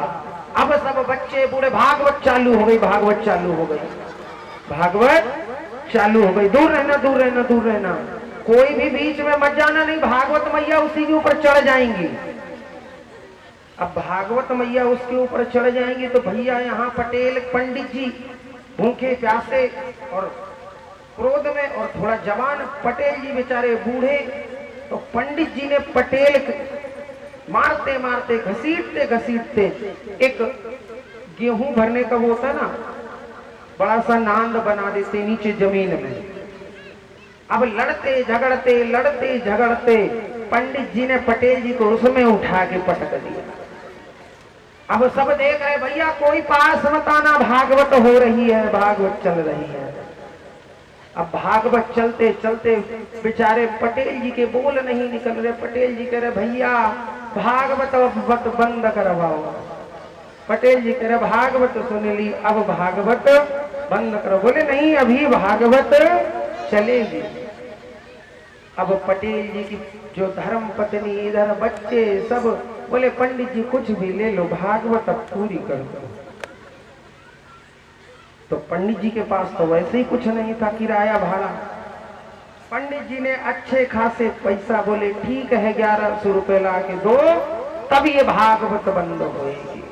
Speaker 2: अब सब बच्चे बूढ़े भागवत चालू हो गई, भागवत चालू हो गई, भागवत चालू हो गई। दूर रहना दूर रहना दूर रहना, कोई भी बीच में मत जाना, नहीं भागवत मैया उसी के ऊपर चढ़ जाएंगी। अब भागवत मैया उसके ऊपर चढ़ जाएंगी तो भैया यहाँ पटेल पंडित जी भूखे प्यासे और क्रोध में और थोड़ा जवान, पटेल जी बेचारे बूढ़े। तो पंडित जी ने पटेल मारते मारते घसीटते घसीटते, एक गेहूं भरने का वो होता है ना, बड़ा सा नांद बना देते नीचे जमीन में। अब लड़ते झगड़ते पंडित जी ने पटेल जी को उसमें उठा के पटक दिया। अब सब देख रहे भैया कोई पास मत आना, भागवत हो रही है, भागवत चल रही है। अब भागवत चलते चलते बेचारे पटेल जी के बोल नहीं निकल रहे। पटेल जी कह रहे भैया भागवत बंद करवाओ। पटेल जी कह रहे भागवत सुन ली, अब भागवत बंद करो। बोले नहीं अभी भागवत चलेगी। अब पटेल जी की जो धर्म पत्नी इधर बच्चे सब बोले पंडित जी कुछ भी ले लो, भागवत अब पूरी कर दो। तो पंडित जी के पास तो वैसे ही कुछ नहीं था, किराया भाड़ा। पंडित जी ने अच्छे खासे पैसा बोले ठीक है 1100 रुपए ला के दो, तब ये भागवत बंद होएगी।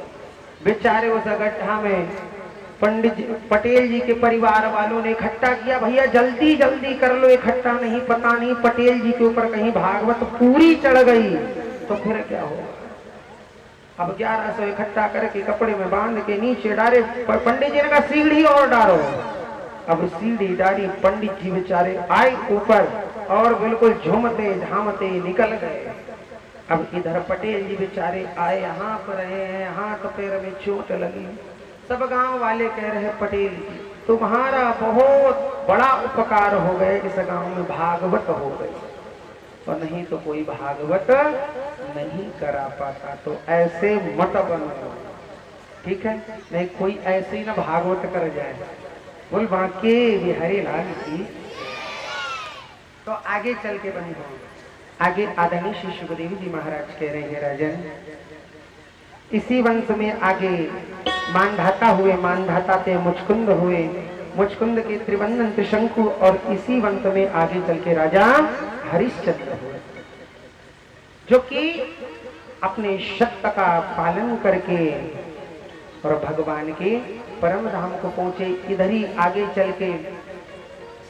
Speaker 2: बेचारे उस गड्ढा में पंडित जी पटेल जी के परिवार वालों ने इकट्ठा किया, भैया जल्दी जल्दी कर लो इकट्ठा, नहीं पता नहीं पटेल जी के ऊपर कहीं भागवत पूरी चढ़ गई तो फिर क्या होगा। अब 1100 इकट्ठा करके कपड़े में बांध के नीचे डाले। पंडित जी ने कहा सीढ़ी और डालो। अब सीढ़ी डाली, पंडित जी बेचारे आए ऊपर और बिल्कुल झूमते झामते निकल गए। अब इधर पटेल जी बेचारे आए, हाँफ रहे हैं, हाथ पैर में चोट लगी। सब गांव वाले कह रहे पटेल जी तुम्हारा बहुत बड़ा उपकार हो गए, इस गांव में भागवत हो गई, और नहीं तो कोई भागवत नहीं करा पाता। तो ऐसे मत बनो, ठीक है, नहीं कोई ऐसे ही ना भागवत कर जाए। बोल बांके बिहारी लाल की। तो आगे चल के बनी हो, आगे आदरणीय श्री सुखदेव जी महाराज कह रहे हैं राजन, इसी वंश में आगे मानधाता हुए, मानधाता से मुचकुंद हुए, मुचकुंद के त्रिवंदन त्रिशंकु, और इसी वंश में आगे चल के राजा हरिश्चंद्र हुए, जो कि अपने सत्य का पालन करके और भगवान के परम धाम को पहुंचे। इधर ही आगे चल के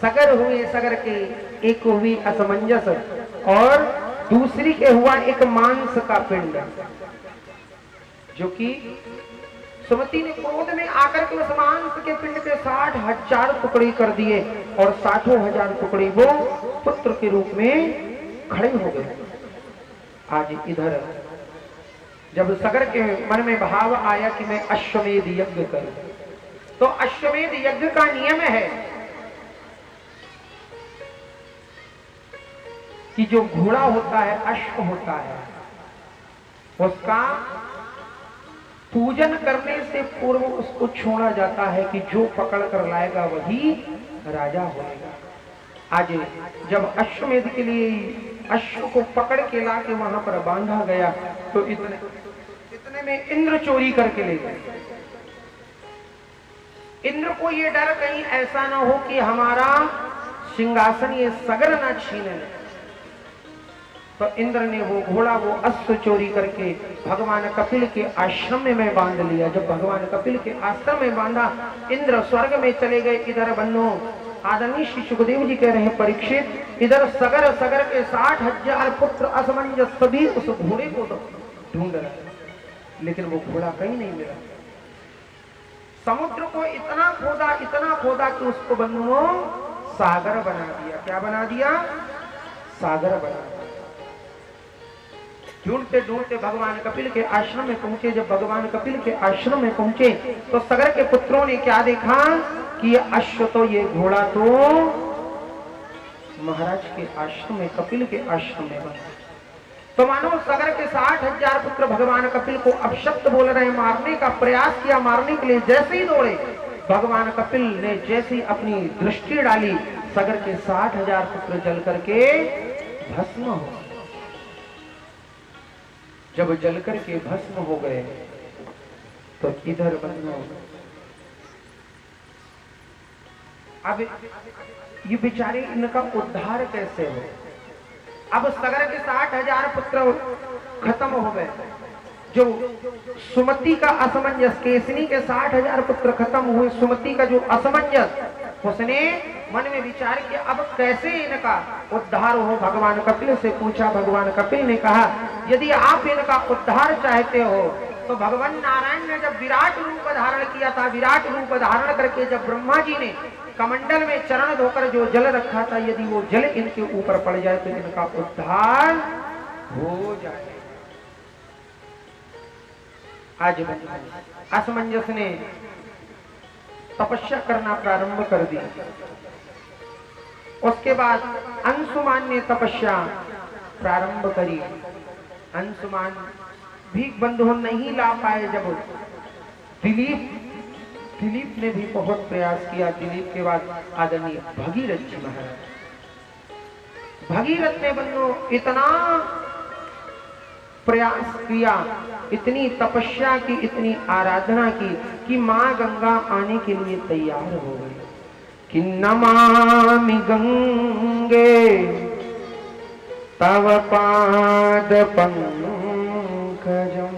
Speaker 2: सगर हुए, सगर के एक हुई असमंजस और दूसरी के हुआ एक मांस का पिंड, जो कि सुमति ने क्रोध में आकर के उस मांस के पिंड के 60,000 टुकड़े कर दिए, और 60,000 टुकड़े वो पुत्र के रूप में खड़े हो गए। आज इधर जब सगर के मन में भाव आया कि मैं अश्वमेध यज्ञ करूं, तो अश्वमेध यज्ञ का नियम है कि जो घोड़ा होता है, अश्व होता है, उसका पूजन करने से पूर्व उसको छोड़ा जाता है कि जो पकड़ कर लाएगा वही राजा होएगा। आज जब अश्वमेध के लिए अश्व को पकड़ के ला के वहां पर बांधा गया, तो इतने में इंद्र चोरी करके ले गए। इंद्र को ये डर कहीं ऐसा ना हो कि हमारा सिंहासन ये सगर ना छीन ले, तो इंद्र ने वो घोड़ा, वो अश्व चोरी करके भगवान कपिल के आश्रम में बांध लिया। जब भगवान कपिल के आश्रम में बांधा, इंद्र स्वर्ग में चले गए। इधर बन्नो आदरणीय श्री सुखदेव जी कह रहे हैं, परीक्षित इधर सगर सगर के 60,000 पुत्र असमंजस सभी उस घोड़े को ढूंढ रहे, लेकिन वो घोड़ा कहीं नहीं मिला। समुद्र को इतना खोदा कि उसको बंधुओं सागर बना दिया। क्या बना दिया? सागर बना दिया। ढूंढते ढूंढते भगवान कपिल के आश्रम में पहुंचे। जब भगवान कपिल के आश्रम में पहुंचे तो सगर के पुत्रों ने क्या देखा कि ये अश्व तो, ये घोड़ा तो महाराज के आश्रम में, कपिल के आश्रम में बना। तो मानो सगर के 60,000 पुत्र भगवान कपिल को अपशब्द बोल रहे हैं, मारने का प्रयास किया। मारने के लिए जैसे ही दौड़े, भगवान कपिल ने जैसे ही अपनी दृष्टि डाली, सगर के 60,000 पुत्र जल करके भस्म हो। जब जल करके भस्म हो गए तो इधर बंधुओं, अब ये बेचारे, इनका उद्धार कैसे हो? अब सगर के 60,000 पुत्र खत्म हो गए। जो सुमति का असमंजस, केसनी के 60,000 पुत्र खत्म हुए। सुमति का जो असमंजस, उसने मन में विचार किया अब कैसे इनका उद्धार हो। भगवान कपिल से पूछा। भगवान कपिल ने कहा यदि आप इनका उद्धार चाहते हो तो भगवान नारायण ने जब विराट रूप धारण किया था, विराट रूप धारण करके जब ब्रह्मा जी ने कमंडल में चरण धोकर जो जल रखा था, यदि वो जल इनके ऊपर पड़ जाए तो इनका उद्धार हो जाए। आज असमंजस ने तपस्या करना प्रारंभ कर दी। उसके बाद अंशुमान ने तपस्या प्रारंभ करी। अंशुमान भी बंधु नहीं ला पाए। जब दिलीप ने भी बहुत प्रयास किया। दिलीप के बाद आदरणीय भगीरथ जी महाराज, भगीरथ ने बंधु इतना प्रयास किया, इतनी तपस्या की, इतनी आराधना की कि मां गंगा आने के लिए तैयार हो गई। कि नमामि गंगे तव पाद पंकजम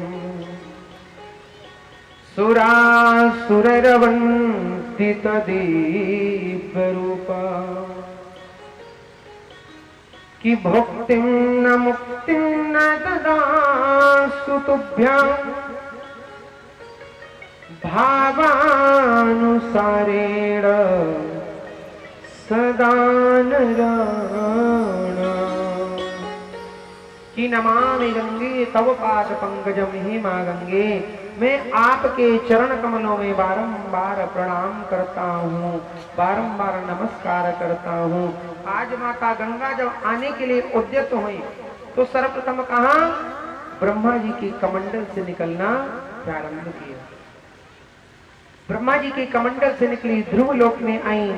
Speaker 2: सुरासुरवन्ति तदीव्य रूपा कि भुक्तिं न मुक्तिं न ददासु तुभ्यां भावानुसारेण सदा नराणाम्। कि नमामि गंगे तव पाद पंकजम, हे मां गंगे, मैं आपके चरण कमलों में बारंबार प्रणाम करता हूँ, बारंबार नमस्कार करता हूँ। आज माता गंगा जब आने के लिए उद्यत हुई तो सर्वप्रथम कहा ब्रह्मा जी के कमंडल से निकलना प्रारंभ किया। ब्रह्मा जी के कमंडल से निकली, ध्रुवलोक में आई।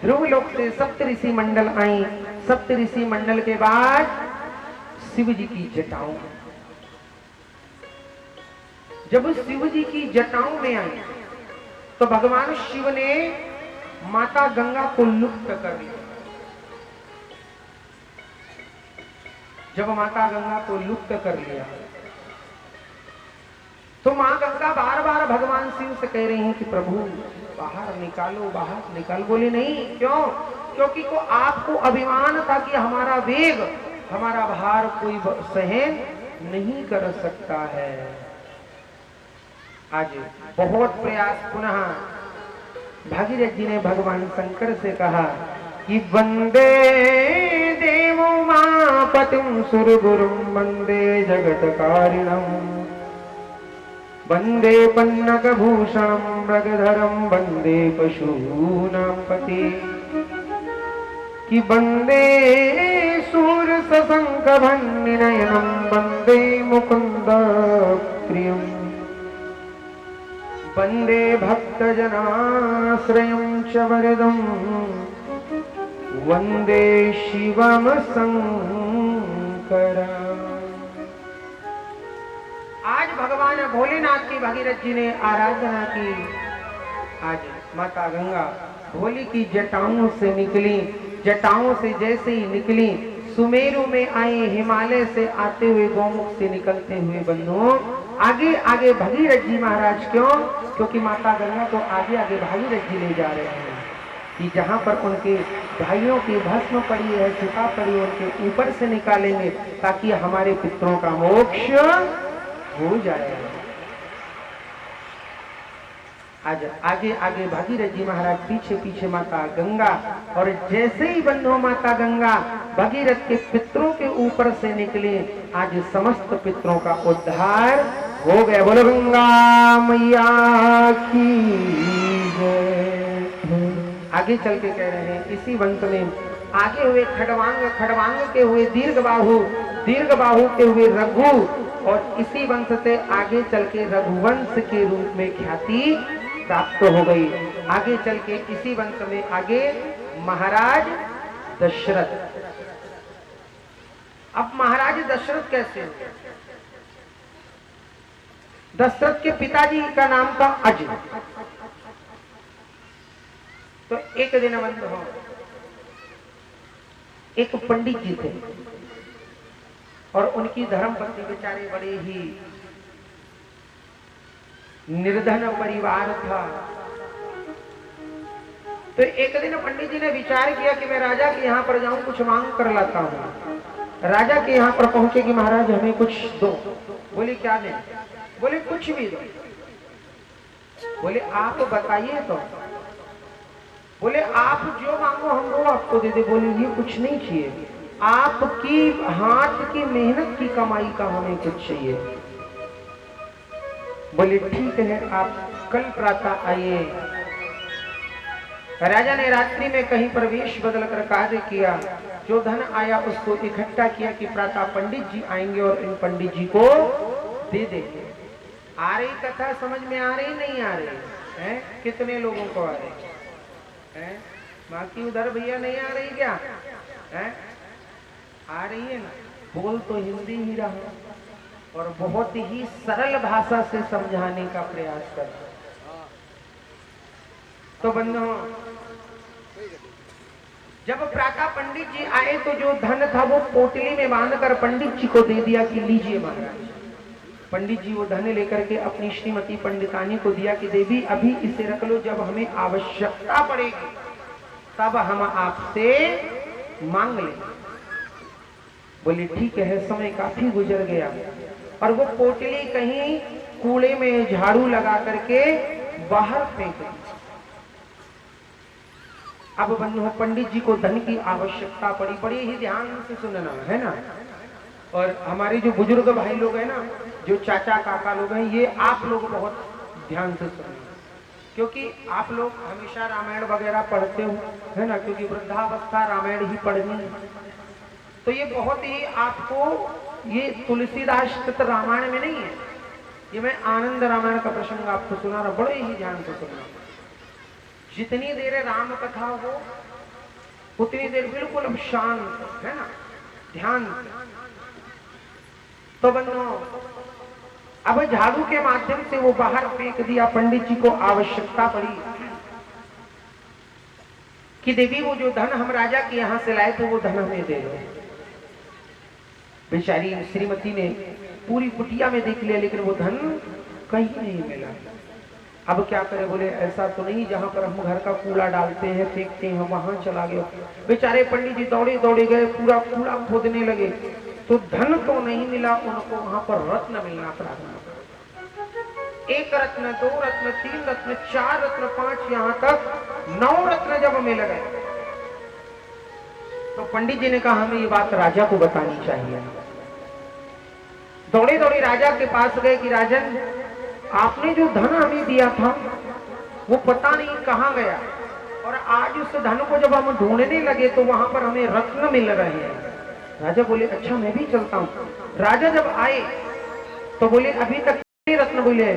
Speaker 2: ध्रुवलोक से सप्तऋषि मंडल आई। सप्तऋषि मंडल के बाद शिव जी की जटाओं। जब शिव जी की जटाओं में आई तो भगवान शिव ने माता गंगा को लुप्त कर लिया। जब माता गंगा को लुप्त कर लिया तो मां गंगा बार बार भगवान शिव से कह रही हैं कि प्रभु बाहर निकालो, बाहर निकाल। बोले नहीं। क्यों? क्योंकि को आपको अभिमान था कि हमारा वेग, हमारा भार कोई सहन नहीं कर सकता है। आज बहुत प्रयास, पुनः भागीरथ जी ने भगवान शंकर से कहा कि वंदे देवो मापतिं सुरगुरुं वंदे जगत्कारिणं वंदे पन्नगभूषणं मृगधरं वंदे पशूनां पति कि वंदे शूरसशंखभन्निनयनं वंदे मुकुन्द प्रियम् वंदे भक्तजनाश्रयं च वरदं वंदे शिवम शंकरम्। आज भगवान भोलेनाथ की भगीरथ जी ने आराधना की। आज माता गंगा भोली की जटाओं से निकली। जटाओं से जैसे ही निकली सुमेरु में आए, हिमालय से आते हुए, गौमुख से निकलते हुए बंधुओं आगे आगे भगीरथ जी महाराज। क्यों? क्योंकि माता गंगा को आगे आगे भागीरथ जी ले जा रहे हैं। कि जहाँ पर उनके भाइयों की भस्म पड़ी है, चिता पड़ी, उनके ऊपर से निकालेंगे ताकि हमारे पितरों का मोक्ष हो जाए। आज आगे आगे भागीरथ जी महाराज, पीछे पीछे माता गंगा, और जैसे ही बंधु माता गंगा भागीरथ के पितरों के ऊपर से निकले, आज समस्त पितरों का उद्धार हो गया। बोलो गंगा मैया की जय। आगे चल के कह रहे हैं इसी वंश में आगे हुए खड़वांग, खड़वांग के हुए दीर्घबाहु, दीर्घबाहु के हुए रघु, और इसी वंश से आगे चल के रघुवंश के रूप में ख्याति प्राप्त हो गई। आगे चल के इसी वंश में आगे महाराज दशरथ। अब महाराज दशरथ कैसे? दशरथ के पिताजी का नाम था अज। तो एक दिन बंद हो, एक पंडित जी थे और उनकी धर्मपत्नी बेचारे बड़े ही निर्धन परिवार था। तो एक दिन पंडित जी ने विचार किया कि मैं राजा के यहाँ पर जाऊं, कुछ मांग कर लाता हूं। राजा के यहाँ पर पहुंचे कि महाराज हमें कुछ दो। बोले क्या दें? बोले कुछ भी दो। बोले आप बताइए तो। बोले आप जो मांगो हम वो आपको दे दे। बोले ये कुछ नहीं चाहिए, आपकी हाथ की मेहनत की कमाई का हमें कुछ चाहिए। बोले ठीक है, आप कल प्रातः आइए। राजा ने रात्रि में कहीं पर वेश बदल कर कार्य किया, जो धन आया उसको इकट्ठा किया कि प्रातः पंडित जी आएंगे और इन पंडित जी को दे देंगे। आ रही कथा समझ में? आ रही नहीं आ रही है? कितने लोगों को आ रही है? बाकी उधर भैया नहीं आ रही क्या है? आ रही है ना? बोल तो हिंदी ही रहा और बहुत ही सरल भाषा से समझाने का प्रयास कर। तो बंधुओं, जब प्रातः पंडित जी आए तो जो धन था वो पोटली में बांधकर पंडित जी को दे दिया कि लीजिए महाराज। पंडित जी वो धन लेकर के अपनी श्रीमती पंडितानी को दिया कि देवी अभी इसे रख लो, जब हमें आवश्यकता पड़ेगी तब हम आपसे मांग लेंगे। बोले ठीक है। समय काफी गुजर गया और वो पोटली कहीं कूड़े में झाड़ू लगा करके बाहर फेंक दी। अब बंधु पंडित जी को धन की आवश्यकता पड़ी। बड़ी ही ध्यान से सुनना है ना। और हमारे जो बुजुर्ग भाई लोग हैं ना, जो चाचा काका लोग हैं, ये आप लोग बहुत ध्यान से सुनना, क्योंकि आप लोग हमेशा रामायण वगैरह पढ़ते हो है ना, क्योंकि वृद्धावस्था रामायण ही पढ़नी है। तो ये बहुत ही आपको, ये तुलसीदास कृत रामायण में नहीं है, ये मैं आनंद रामायण का प्रसंग आपको सुना रहा। बड़े ही ध्यान से सुनना। जितनी देर राम कथा हो उतनी देर बिल्कुल अब शांत है ना, ध्यान। तो बनो अब झाड़ू के माध्यम से वो बाहर फेंक दिया। पंडित जी को आवश्यकता पड़ी कि देवी वो जो धन हम राजा के यहां से लाए थे वो धन हमें दे दो। बेचारी श्रीमती ने पूरी कुटिया में देख लिया लेकिन वो धन कहीं नहीं मिला। अब क्या करे? बोले ऐसा तो नहीं जहां पर हम घर का कूड़ा डालते हैं फेंकते हैं वहां चला गया। बेचारे पंडित जी दौड़े दौड़े गए, पूरा कूड़ा खोदने लगे तो धन तो नहीं मिला उनको। वहां पर रत्न मिलना प्रारंभ। एक रत्न, दो रत्न, तीन रत्न, चार रत्न, 5, यहां तक 9 रत्न जब मिल गए तो पंडित जी ने कहा हमें ये बात राजा को बतानी चाहिए। दौड़े दौड़े राजा के पास गए कि राजन, आपने जो धन हमें दिया था वो पता नहीं कहां गया, और आज उस धन को जब हम ढूंढने लगे तो वहां पर हमें रत्न मिल रहे हैं। राजा बोले अच्छा मैं भी चलता हूं। राजा जब आए तो बोले अभी तक रत्न बोले